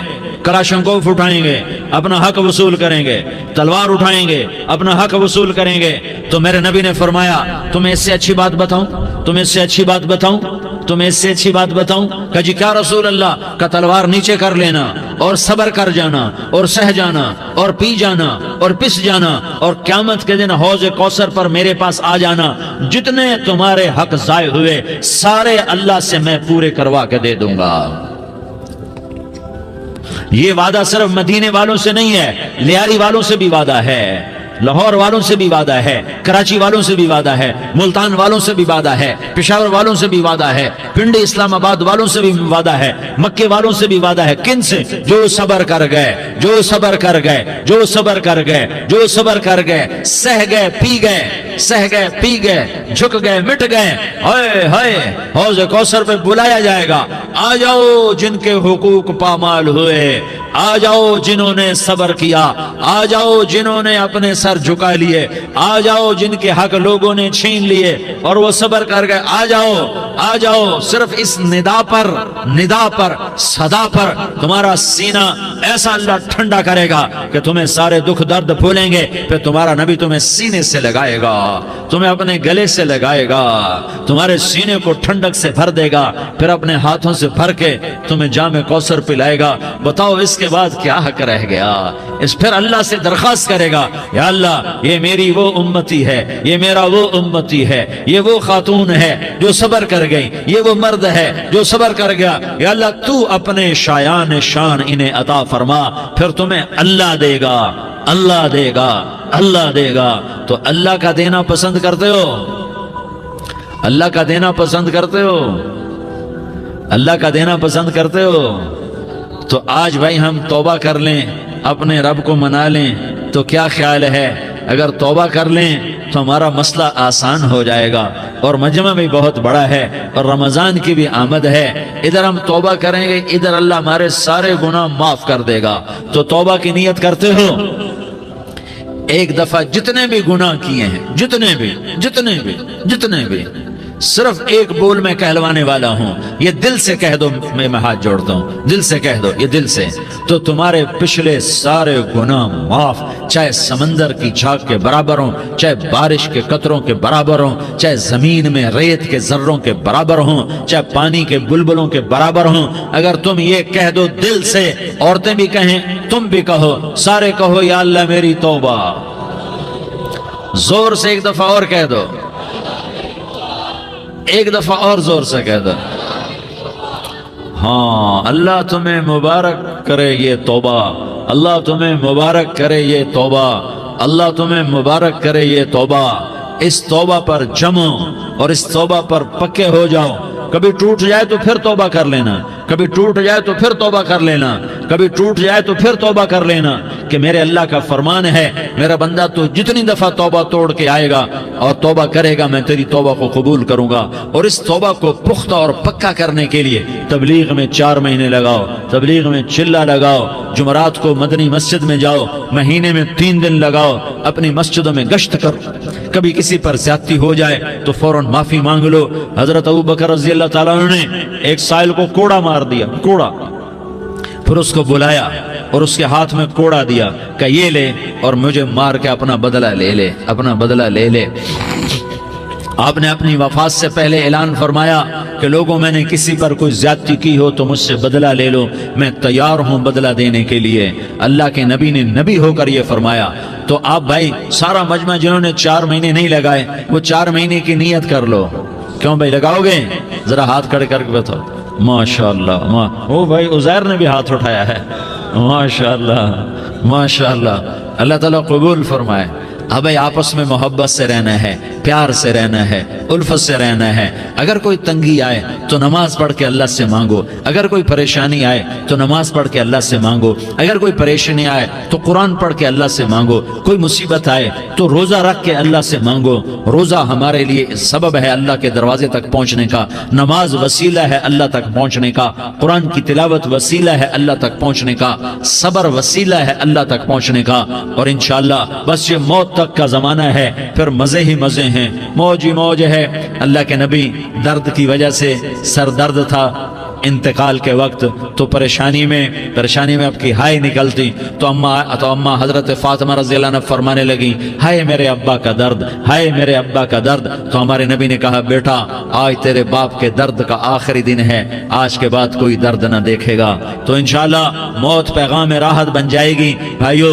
کراشنکوف اٹھائیں گے، اپنا حق وصول کریں گے، تلوار اٹھائیں گے، اپنا حق وصول کریں گے۔ تو میرے نبی نے فرمایا تمہیں اس سے اچھی بات بتاؤں، تمہیں اس سے اچھی بات بتاؤں، تمہیں اس سے اچھی بات بتاؤں؟ کہا جی کیا رسول اللہ؟ کا تلوار نیچے کر لینا اور صبر کر جانا اور سہ جانا اور پی جانا اور پس جانا، اور قیامت کے دن حوض کوثر پر میرے پاس آ جانا، جتنے تمہارے حق ضائع ہوئے سارے اللہ سے میں پورے کروا کے دے دوں گا۔ یہ وعدہ صرف مدینے والوں سے نہیں ہے، لیاری والوں سے بھی وعدہ ہے، لاہور والوں سے بھی وعدہ ہے، کراچی والوں سے بھی وعدہ ہے، ملتان والوں سے بھی وعدہ ہے، پشاور والوں سے بھی وعدہ ہے، پنڈی اسلام آباد والوں سے بھی وعدہ ہے، مکے والوں سے بھی وعدہ ہے۔ کن سے؟ جو صبر کر گئے، جو صبر کر گئے، جو صبر کر گئے، جو صبر کر گئے، سہ گئے پی گئے، سہ گئے پی گئے، جھک گئے مٹ گئے۔ ہائے ہائے، حوض کوثر پہ بلایا جائے گا، آ جاؤ جن کے حقوق پامال ہوئے، آ جاؤ جنہوں نے صبر کیا، آ جاؤ جنہوں نے اپنے سر جھکا لیے، آ جاؤ جن کے حق لوگوں نے چھین لیے اور وہ صبر کر گئے، آ جاؤ آ جاؤ۔ صرف اس ندا پر صدا پر تمہارا سینہ ایسا اللہ ٹھنڈا کرے گا کہ تمہیں سارے دکھ درد بھولیں گے، پھر تمہارا نبی تمہیں سینے سے لگائے گا، تمہیں اپنے گلے سے لگائے گا، تمہارے سینے کو ٹھنڈک سے بھر دے گا، پھر اپنے ہاتھوں سے بھر کے تمہیں جام کوثر پلائے گا۔ بتاؤ اس کے بعد کیا حق رہ گیا؟ پھر اللہ سے درخواست کرے گا، یا اللہ یہ میری وہ امتی ہے، یہ میرا وہ امتی ہے، یہ وہ خاتون ہے جو صبر کر گئی، یہ وہ مرد ہے جو صبر کر گیا، یا اللہ تو اپنے شایان شان انہیں عطا فرما، پھر تمہیں اللہ دے گا، اللہ دے گا، اللہ دے گا۔ تو اللہ کا دینا پسند کرتے ہو؟ اللہ کا دینا پسند کرتے ہو؟ اللہ کا دینا پسند کرتے ہو؟ تو آج بھائی ہم توبہ کر لیں، اپنے رب کو منا لیں، تو کیا خیال ہے؟ اگر توبہ کر لیں تو ہمارا مسئلہ آسان ہو جائے گا، اور مجمع بھی بہت بڑا ہے، اور رمضان کی بھی آمد ہے، ادھر ہم توبہ کریں گے، ادھر اللہ ہمارے سارے گناہ معاف کر دے گا۔ تو توبہ کی نیت کرتے ہو؟ ایک دفعہ جتنے بھی گناہ کیے ہیں، جتنے بھی صرف ایک بول میں کہلوانے والا ہوں، یہ دل سے کہہ دو، میں ہاتھ جوڑتا ہوں، دل سے کہہ دو، یہ دل سے، تو تمہارے پچھلے سارے گناہ معاف، چاہے سمندر کی جھاگ کے برابر ہوں، چاہے بارش کے قطروں کے برابر ہوں، چاہے زمین میں ریت کے ذروں کے برابر ہوں، چاہے پانی کے بلبلوں کے برابر ہوں۔ اگر تم یہ کہہ دو دل سے، عورتیں بھی کہیں، تم بھی کہو، سارے کہو، یا اللہ میری توبہ، زور سے ایک دفعہ اور کہہ دو، ایک دفعہ اور زور سے کہہ دو۔ ہاں، اللہ تمہیں مبارک کرے یہ توبہ، اللہ تمہیں مبارک کرے یہ توبہ، اللہ تمہیں مبارک کرے یہ توبہ۔ اس توبہ پر جمو اور اس توبہ پر پکے ہو جاؤ۔ کبھی ٹوٹ جائے تو پھر توبہ کر لینا، کبھی ٹوٹ جائے تو پھر توبہ کر لینا، کبھی ٹوٹ جائے تو پھر توبہ کر لینا، کہ میرے اللہ کا فرمان ہے، میرا بندہ تو جتنی دفعہ توبہ توڑ کے آئے گا اور توبہ کرے گا، میں تیری توبہ کو قبول کروں گا۔ اور اس توبہ کو پختہ اور پکا کرنے کے لیے تبلیغ میں 4 مہینے لگاؤ، تبلیغ میں چلہ لگاؤ، جمعرات کو مدنی مسجد میں جاؤ، مہینے میں 3 دن لگاؤ، اپنی مسجدوں میں گشت کرو، کبھی کسی پر زیادتی ہو جائے تو فوراً معافی مانگ لو۔ حضرت ابوبکر رضی اللہ تعالیٰ عنہ نے ایک سائل کو کوڑا مار دیا، کوڑا، پھر اس کو بلایا اور اس کے ہاتھ میں کوڑا دیا کہ یہ لے اور مجھے مار کے اپنا بدلہ لے لے، اپنا بدلہ لے لے۔ آپ نے اپنی وفات سے پہلے اعلان فرمایا کہ لوگوں، میں نے کسی پر کوئی زیادتی کی ہو تو مجھ سے بدلہ لے لو، میں تیار ہوں بدلہ دینے کے لیے۔ اللہ کے نبی نے نبی ہو کر یہ فرمایا۔ تو آپ بھائی سارا مجمع جنہوں نے 4 مہینے نہیں لگائے، وہ 4 مہینے کی نیت کر لو۔ کیوں بھائی لگاؤ گے؟ ذرا ہاتھ کھڑے کر کے بتاؤ۔ ماشاءاللہ، وہ بھائی عزیر نے بھی ہاتھ اٹھایا ہے، ماشاءاللہ ماشاءاللہ، اللہ تعالیٰ قبول فرمائے۔ اب بھائی آپس میں محبت سے رہنا ہے، پیار سے رہنا ہے، الفت سے رہنا ہے۔ اگر کوئی تنگی آئے تو نماز پڑھ کے اللہ سے مانگو، اگر کوئی پریشانی آئے تو نماز پڑھ کے اللہ سے مانگو، اگر کوئی پریشانی آئے تو قرآن پڑھ کے اللہ سے مانگو، کوئی مصیبت آئے تو روزہ رکھ کے اللہ سے مانگو۔ روزہ ہمارے لیے سبب ہے اللہ کے دروازے تک پہنچنے کا، نماز وسیلہ ہے اللہ تک پہنچنے کا، قرآن کی تلاوت وسیلہ ہے اللہ تک پہنچنے کا، صبر وسیلہ ہے اللہ تک پہنچنے کا۔ اور انشاءاللہ بس یہ موت تک کا زمانہ ہے، پھر مزے ہی مزے ہیں، موج ہی موج ہے۔ اللہ کے نبی درد کی وجہ سے سر درد تھا انتقال کے وقت، تو پریشانی میں اب کی ہائے نکلتی، تو اماں حضرت فاطمہ رضی اللہ عنہ فرمانے لگی، ہائے میرے ابا کا درد، ہائے میرے ابا کا درد۔ تو ہمارے نبی نے کہا، بیٹا آج تیرے باپ کے درد کا آخری دن ہے، آج کے بعد کوئی درد نہ دیکھے گا۔ تو انشاءاللہ موت پیغام راحت بن جائے گی۔ بھائیو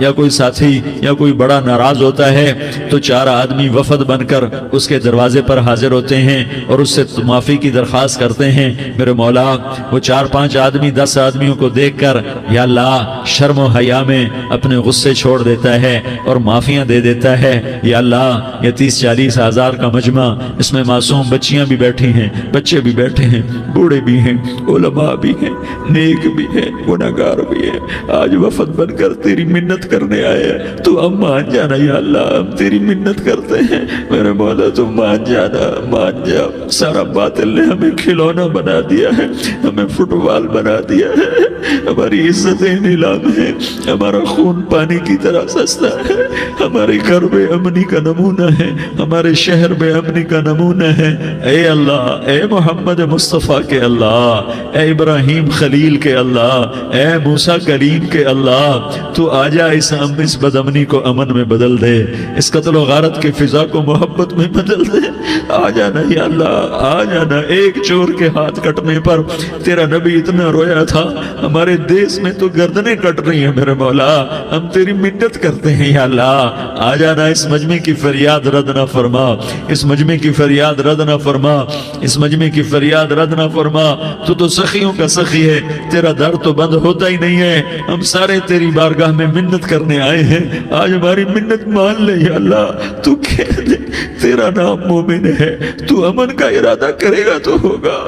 یا کوئی ساتھی یا کوئی بڑا ناراض ہوتا ہے تو 4 آدمی وفد بن کر اس کے دروازے پر حاضر ہوتے ہیں اور اس سے معافی کی درخواست کرتے ہیں۔ میرے مولا وہ 4-5 آدمی 10 آدمیوں کو دیکھ کر یا اللہ شرم و حیا میں اپنے غصے چھوڑ دیتا ہے اور معافیاں دے دیتا ہے۔ یا اللہ یہ 30-40 ہزار کا مجمع، اس میں معصوم بچیاں بھی بیٹھی ہیں، بچے بھی بیٹھے ہیں، بوڑھے بھی ہیں، علماء بھی ہیں، نیک بھی ہیں، گناہگار بھی ہیں، آج وفد بن کر تیری منت کرنے آئے ہیں، تو ہم مان جانا یا اللہ، ہم تیری منت کرتے ہیں میرے مولا، تو مان جانا، مان جا۔ سارا باطل نے ہمیں کھلونا بنا دیا ہے، ہمیں فٹ بال بنا دیا ہے، ہماری عزتیں نیلام ہے، ہمارا خون پانی کی طرح سستا ہے، ہمارے گھر بے امنی کا نمونہ ہے، ہمارے شہر بے امنی کا نمونہ ہے۔ اے اللہ، اے محمد مصطفیٰ کے اللہ، اے ابراہیم خلیل کے اللہ، اے موسیٰ کلیم کے اللہ، تو آجا اس بد امنی کو امن میں بدل دے، اس قتل و غارت کی فضا کو محبت میں بدل دے۔ آ جانا یا اللہ، آ جانا۔ ایک چور کے ہاتھ کٹنے پر تیرا نبی اتنا رویا تھا، ہمارے دیس میں تو گردنیں کٹ رہی ہیں میرے مولا، ہم تیری منت کرتے ہیں یا اللہ، آ جانا۔ اس مجمع کی فریاد رد نہ فرما، اس مجمع کی فریاد رد نہ فرما، اس مجمع کی فریاد رد نہ فرما۔ تو سخیوں کا سخی ہے، تیرا در تو بند ہوتا ہی نہیں ہے، ہم سارے تیری بارگاہ میں منت کرنے آئے ہیں، آج ہماری منت مان لے یا اللہ۔ تو کہہ دے تیرا نام مومن ہے، تو امن کا ارادہ کرے گا تو ہوگا،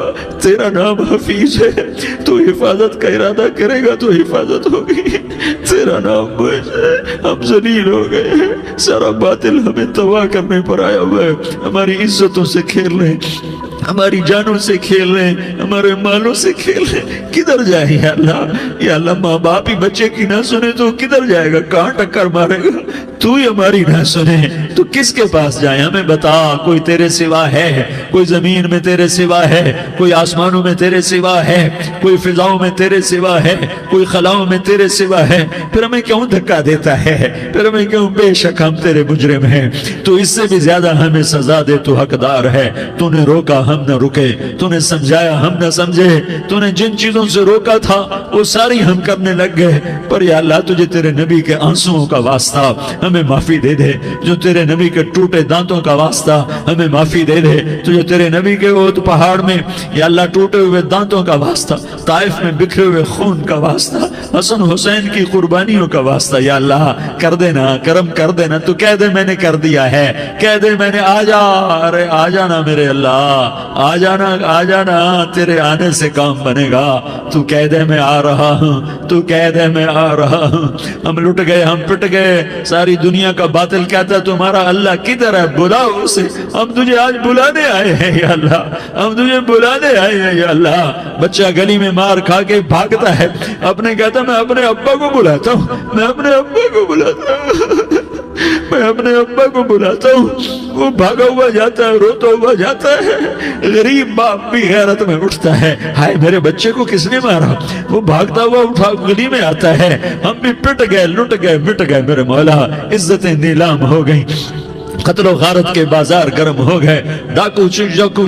تیرا نام حفیظ ہے، تو حفاظت کا ارادہ کرے گا تو حفاظت ہوگی، تیرا نام موج ہے، ہم ذلیل ہو گئے ہیں، سارا باطل ہمیں تباہ کرنے پر آیا ہوا ہے، ہماری عزتوں سے کھیل رہے ہیں، ہماری جانوں سے کھیل رہے ہیں، ہمارے مالوں سے کھیل رہے ہیں، کدھر جائے یا اللہ؟ یا اللہ ماں باپ ہی بچے کی نہ سنے تو کدھر جائے گا، کہاں ٹکر مارے گا؟ تو ہی ہماری نہ سنے تو کس کے پاس جائیں؟ ہمیں بتا، کوئی تیرے سوا ہے؟ کوئی زمین میں تیرے سوا ہے؟ کوئی آسمانوں میں تیرے سوا ہے؟ کوئی فضاؤں میں تیرے سوا ہے؟ کوئی خلاؤں میں تیرے سوا ہے؟ پھر ہمیں کیوں دھکا دیتا ہے؟ پھر ہمیں کیوں؟ بے شک ہم تیرے مجرم ہیں، تو اس سے بھی زیادہ ہمیں سزا دے، تو حقدار ہے۔ تو نے روکا ہم نہ رکے، تو نے سمجھایا ہم نہ سمجھے، تو نے جن چیزوں سے روکا تھا وہ ساری ہم کرنے لگ گئے، پر یا اللہ تجھے تیرے نبی کے آنسوؤں کا واسطہ ہمیں معافی دے دے، جو تیرے نبی کے ٹوٹے دانتوں کا واسطہ ہمیں معافی دے دے، تجھے تیرے نبی کے احد پہاڑ میں یا اللہ ٹوٹے ہوئے دانتوں کا واسطہ، طائف میں بکھرے ہوئے خون کا واسطہ، حسن حسین کی قربانیوں کا واسطہ یا اللہ کر دینا، کرم کر دینا۔ تو کہہ دے میں نے کر دیا ہے، کہہ دے میں نے، آ جا، ارے آ جانا میرے اللہ، آ جانا، آ جانا، تیرے آنے سے کام بنے گا۔ تو کہہ دے میں آ رہا ہوں، تو کہہ دے میں آ رہا ہوں۔ ہم لٹ گئے، ہم پٹ گئے، ساری دنیا کا باطل کہتا ہے تمہارا اللہ کدھر ہے، بلاؤ اسے، ہم تجھے آج بلانے آئے ہیں یا اللہ، ہم تجھے بلانے آئے ہیں یا اللہ۔ بچہ گلی میں مار کھا کے بھاگتا ہے، اپنے کہتا میں اپنے ابا کو بلاتا ہوں، میں اپنے ابا کو بلاتا ہوں، میں اپنے ابا کو بلاتا ہوں، وہ بھاگا ہوا جاتا ہے، روتا ہوا جاتا ہے۔ غریب باپ بھی غیرت میں اٹھتا ہے، ہائے میرے بچے کو کس نے مارا، وہ بھاگتا ہوا اٹھا گلی میں آتا ہے۔ ہم بھی پٹ گئے، لٹ گئے، مٹ گئے میرے مولا، عزتیں نیلام ہو گئیں، قتل و غارت کے بازار گرم ہو گئے، ڈاکو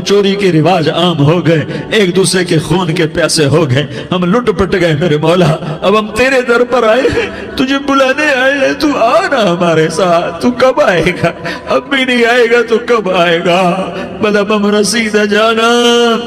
چوری کے رواج عام ہو گئے، ایک دوسرے کے خون کے پیاسے ہو گئے، ہم لٹ پٹ گئے میرے مولا۔ اب ہم تیرے در پر آئے ہیں، تجھے بلانے آئے ہیں، تو آنا ہمارے ساتھ۔ تو کب آئے گا؟ اب بھی نہیں آئے گا تو کب آئے گا؟ بلبم رسید جانم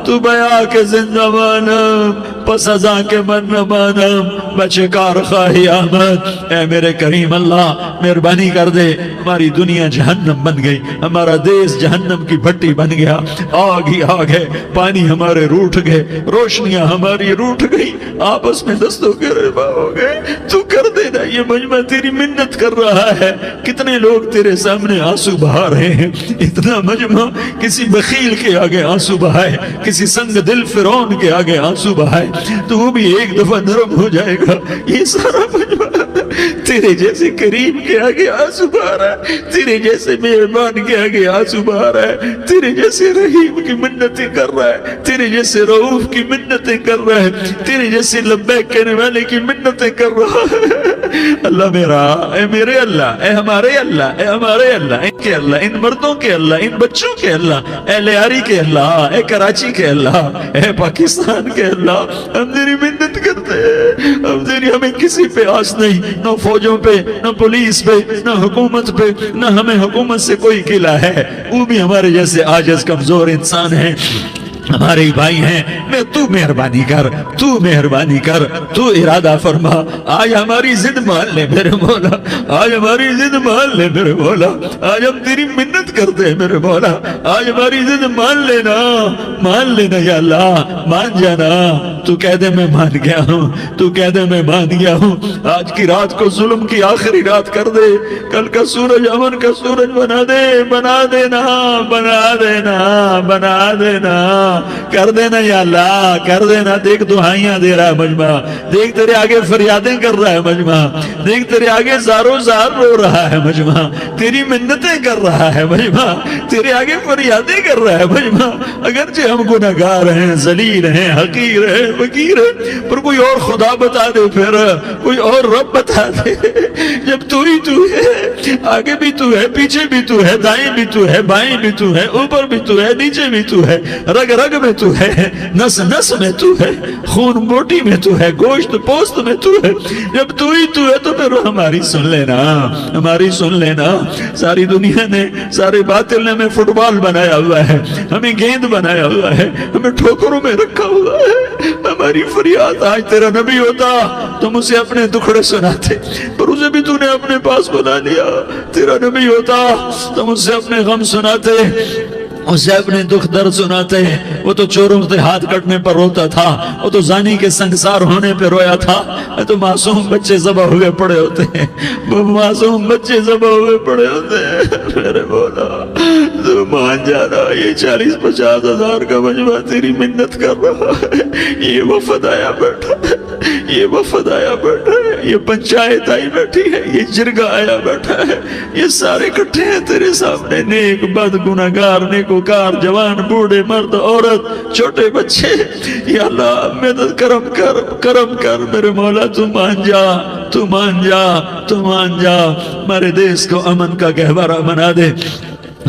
تو بیا کے زندہ مانم، پس ازاں کے من نہ مانم، بچے کار خواہی آمد۔ اے میرے کریم اللہ مہربانی کر دے، ہماری دنیا جہنم بن گئی، ہمارا دیس جہنم کی بھٹی بن گیا، آگ ہی آگ ہے، پانی ہمارے روٹھ گئے، روشنیاں ہماری روٹھ گئی، آپس میں دستوں کے ربا ہو گئے۔ تو کر دینا، یہ مجمع تیری منت کر رہا ہے، کتنے لوگ تیرے سامنے آنسو بہا رہے ہیں، اتنا مجمع کسی بخیل کے آگے آنسو بہائے، کسی سنگ دل فرعون کے آگے آنسو بہائے تو وہ بھی ایک دفعہ نرم ہو جائے گا۔ یہ سارا مجمع تیرے جیسے کریم کے آگے آنسو بہا رہا ہے، تیرے جیسے مہربان کے آگے آنسو بہا رہا ہے، تیرے جیسے رحیم کی منتیں کر رہا ہے، تیرے جیسے رؤوف کی منتیں کر رہا ہے، تیرے جیسے لبیک کہنے والے کی منتیں کر رہا ہے۔ اللہ میرا، اے میرے اللہ، اے ہمارے اللہ، اے ہمارے اللہ، ان کے اللہ، ان مردوں کے اللہ، ان بچوں کے اللہ، اے لیاری کے اللہ، اے کراچی کے اللہ، اے پاکستان کے اللہ، ہم تیری منت کرتے کرتے اب تیری ہمیں کسی پہ آس نہیں، نہ فوجوں پہ، نہ پولیس پہ، نہ حکومت پہ، نہ ہمیں حکومت سے کوئی قلع ہے، وہ بھی ہمارے جیسے عاجز کمزور انسان ہیں، ہمارے بھائی ہیں، میں تو مہربانی کر، تو مہربانی کر، تو ارادہ فرما، آج ہماری ضد مان لے میرے مولا، آج ہماری ضد مان لے میرے مولا، آج ہم تیری منت کرتے ہیں میرے مولا، آج ہماری ضد مان لینا یا اللہ، مان جانا، تو کہہ دے میں مان گیا ہوں، تو کہہ دے میں مان گیا ہوں، آج کی رات کو ظلم کی آخری رات کر دے، کل کا سورج امن کا سورج بنا دینا کر دینا یا اللہ، کر دینا۔ دیکھ دعائیاں دے رہا ہے مجمع، دیکھ تیرے آگے فریادیں کر رہا ہے مجمع، دیکھ تیرے آگے زارو زار رو رہا ہے مجمع، تیری منتیں کر رہا ہے مجمع، تیرے آگے فریادیں کر رہا ہے مجمع، اگرچہ ہم گناہگار ہیں، ذلیل ہیں، حقیر ہیں، فقیر ہیں، پر کوئی اور خدا بتا دے، پھر کوئی اور رب بتا دے، جب تو ہی تو ہے، آگے بھی تو ہے، پیچھے بھی تو ہے، دائیں بھی تو ہے، بائیں بھی تو ہے، اوپر بھی تو ہے، نیچے بھی تو ہے، رگ رگ میں تو ہے، نس نس میں تو ہے، خون بوٹی میں تو ہے، گوشت پوست میں تو ہے، جب تو ہی تو ہے تو پھر ہماری سن لینا، ہماری سن لینا۔ ساری دنیا نے، سارے باطل نے ہمیں فٹ بال بنایا ہوا ہے، ہمیں گیند بنایا ہوا ہے، ہمیں ٹھوکروں میں رکھا ہوا ہے، ہماری فریاد، آج تیرا نبی ہوتا تم اسے اپنے دکھڑے سناتے، پر اسے بھی تو نے اپنے پاس بنا لیا، تیرا نبی ہوتا تم اسے اپنے غم سناتے، اسے اپنے دکھ درد سناتے، وہ تو چوروں سے ہاتھ کٹنے پر روتا تھا، وہ تو زانی کے سنگسار ہونے پہ رویا تھا، تو معصوم بچے ذبح ہوئے پڑے ہوتے ہیں، وہ معصوم بچے ذبح ہوئے پڑے ہوتے ہیں، میرے مولا تو مان جانا، یہ 40-50 ہزار کا مجمع تیری منت کر رہا ہے، یہ وفد آیا بیٹھا ہے، یہ وفد آیا بیٹھا ہے، یہ پنچایت آئی بیٹھی ہے، یہ جرگہ آیا بیٹھا ہے، یہ سارے اکٹھے ہیں تیرے سامنے، نیک بد گناہگار نیکوکار، جوان بوڑھے مرد عورت چھوٹے بچے، یا اللہ مدد کرم کر میرے مولا، تو مان جا، تو مان جا، تو مان جا، ہمارے دیس کو امن کا گہوارہ بنا دے،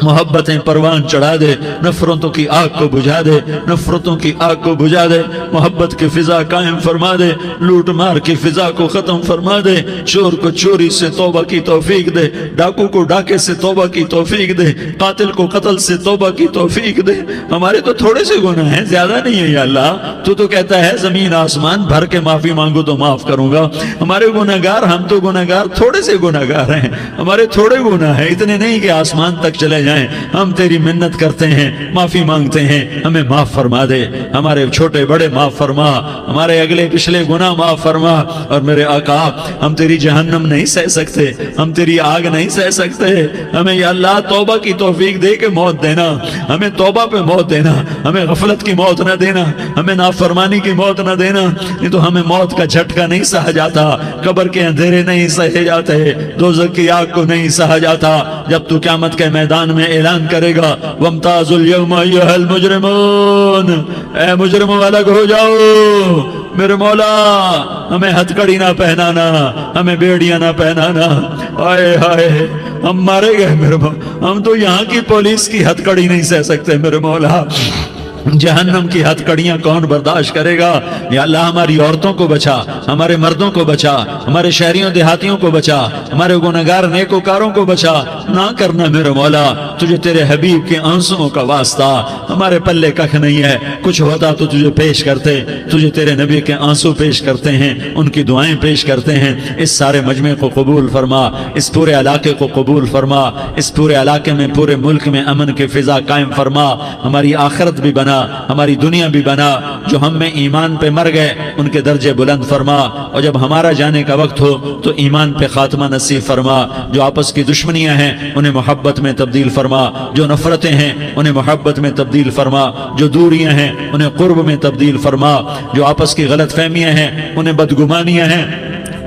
محبتیں پروان چڑھا دے، نفرتوں کی آگ کو بجھا دے، نفرتوں کی آگ کو بجھا دے، محبت کی فضا قائم فرما دے، لوٹ مار کی فضا کو ختم فرما دے، چور کو چوری سے توبہ کی توفیق دے، ڈاکو کو ڈاکے سے توبہ کی توفیق دے، قاتل کو قتل سے توبہ کی توفیق دے۔ ہمارے تو تھوڑے سے گناہ ہیں، زیادہ نہیں ہے یا اللہ، تو کہتا ہے زمین آسمان بھر کے معافی مانگو تو معاف کروں گا۔ ہمارے گناہگار، ہم تو گناہگار تھوڑے سے گناہگار ہیں، ہمارے تھوڑے گناہ ہیں، اتنے نہیں کہ آسمان تک چلے جائیں، ہم تیری منت کرتے ہیں، معافی مانگتے ہیں، ہمیں معاف فرما دے، ہمارے چھوٹے بڑے معاف فرما، ہمارے اگلے پچھلے گناہ معاف فرما، اور میرے آقا ہم تیری جہنم نہیں سہ سکتے، ہم تیری آگ نہیں سہ سکتے، ہمیں یا اللہ توبہ کی توفیق دے کے موت دینا، ہمیں توبہ پہ موت دینا، ہمیں غفلت کی موت نہ دینا، ہمیں نافرمانی کی موت نہ دینا، نہیں تو ہمیں موت کا جھٹکا نہیں سہا جاتا، قبر کے اندھیرے نہیں سہے جاتے، دوزخ کی آگ کو نہیں سہا جاتا، جب تو قیامت کے میدان میں اعلان کرے گا وَامْتَازُوا الْيَوْمَ أَيُّهَا الْمُجْرِمُونَ، اے مجرموں الگ ہو جاؤ، میرے مولا ہمیں ہتھ کڑی نہ پہنانا، ہمیں بیڑیاں نہ پہنانا، آئے ہائے ہم مارے گئے میرے مولا، ہم تو یہاں کی پولیس کی ہتھ کڑی نہیں سہ سکتے میرے مولا، جہنم کی ہتھ کڑیاں کون برداشت کرے گا؟ یا اللہ ہماری عورتوں کو بچا، ہمارے مردوں کو بچا، ہمارے شہریوں دیہاتیوں کو بچا، ہمارے گناہگار نیکوکاروں کو بچا، نہ کرنا میرے مولا، تجھے تیرے حبیب کے آنسوؤں کا واسطہ، ہمارے پلے ککھ نہیں ہے، کچھ ہوتا تو تجھے پیش کرتے، تجھے تیرے نبی کے آنسو پیش کرتے ہیں، ان کی دعائیں پیش کرتے ہیں، اس سارے مجمع کو قبول فرما، اس پورے علاقے کو قبول فرما، اس پورے علاقے میں پورے ملک میں امن کی فضا قائم فرما، ہماری آخرت بھی بنا، ہماری دنیا بھی بنا، جو ہم میں ایمان پہ مر گئے ان کے درجے بلند فرما، اور جب ہمارا جانے کا وقت ہو تو ایمان پہ خاتمہ نصیب فرما، جو آپس کی دشمنیاں ہیں انہیں محبت میں تبدیل فرما، جو نفرتیں ہیں انہیں محبت میں تبدیل فرما، جو دوریاں ہیں انہیں قرب میں تبدیل فرما، جو آپس کی غلط فہمیاں ہیں انہیں بدگمانیاں ہیں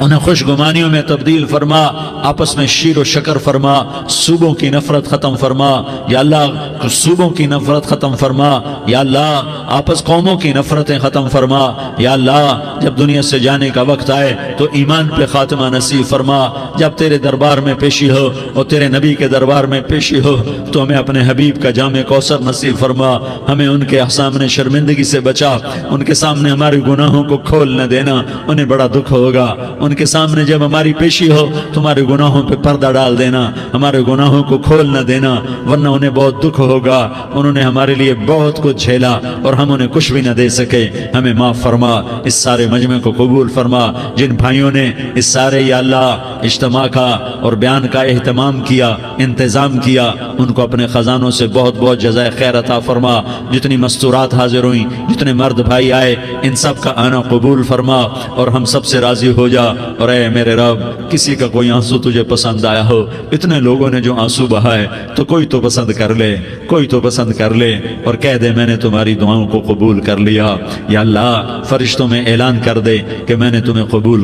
انہیں خوشگمانیوں میں تبدیل فرما، آپس میں شیر و شکر فرما، صوبوں کی نفرت ختم فرما یا اللہ، صوبوں کی نفرت ختم فرما یا اللہ، آپس قوموں کی نفرتیں ختم فرما یا اللہ، جب دنیا سے جانے کا وقت آئے تو ایمان پہ خاتمہ نصیب فرما، جب تیرے دربار میں پیشی ہو اور تیرے نبی کے دربار میں پیشی ہو تو ہمیں اپنے حبیب کا جام کوثر نصیب فرما، ہمیں ان کے سامنے شرمندگی سے بچا، ان کے سامنے ہمارے گناہوں کو کھول نہ دینا، انہیں بڑا دکھ ہوگا، ان کے سامنے جب ہماری پیشی ہو تمہارے گناہوں پہ پردہ ڈال دینا، ہمارے گناہوں کو کھول نہ دینا، ورنہ انہیں بہت دکھ ہوگا، انہوں نے ہمارے لیے بہت کچھ جھیلا اور ہم انہیں کچھ بھی نہ دے سکے، ہمیں معاف فرما، اس سارے مجمع کو قبول فرما، جن بھائیوں نے اس سارے یا اللہ اجتماع کا اور بیان کا اہتمام کیا، انتظام کیا، ان کو اپنے خزانوں سے بہت بہت جزائے خیر عطا فرما، جتنی مستورات حاضر ہوئیں، جتنے مرد بھائی آئے، ان سب کا آنا قبول فرما اور ہم سب سے راضی ہو جا، اور اے میرے رب، کسی کا کوئی آنسو تجھے پسند آیا ہو، اتنے لوگوں نے جو آنسو بہائے تو کوئی تو پسند کر لے، کوئی تو پسند کر لے اور کہہ دے میں نے تمہاری دعاؤں کو قبول کر لیا، یا اللہ فرشتوں میں اعلان کر دے کہ میں نے تمہیں قبول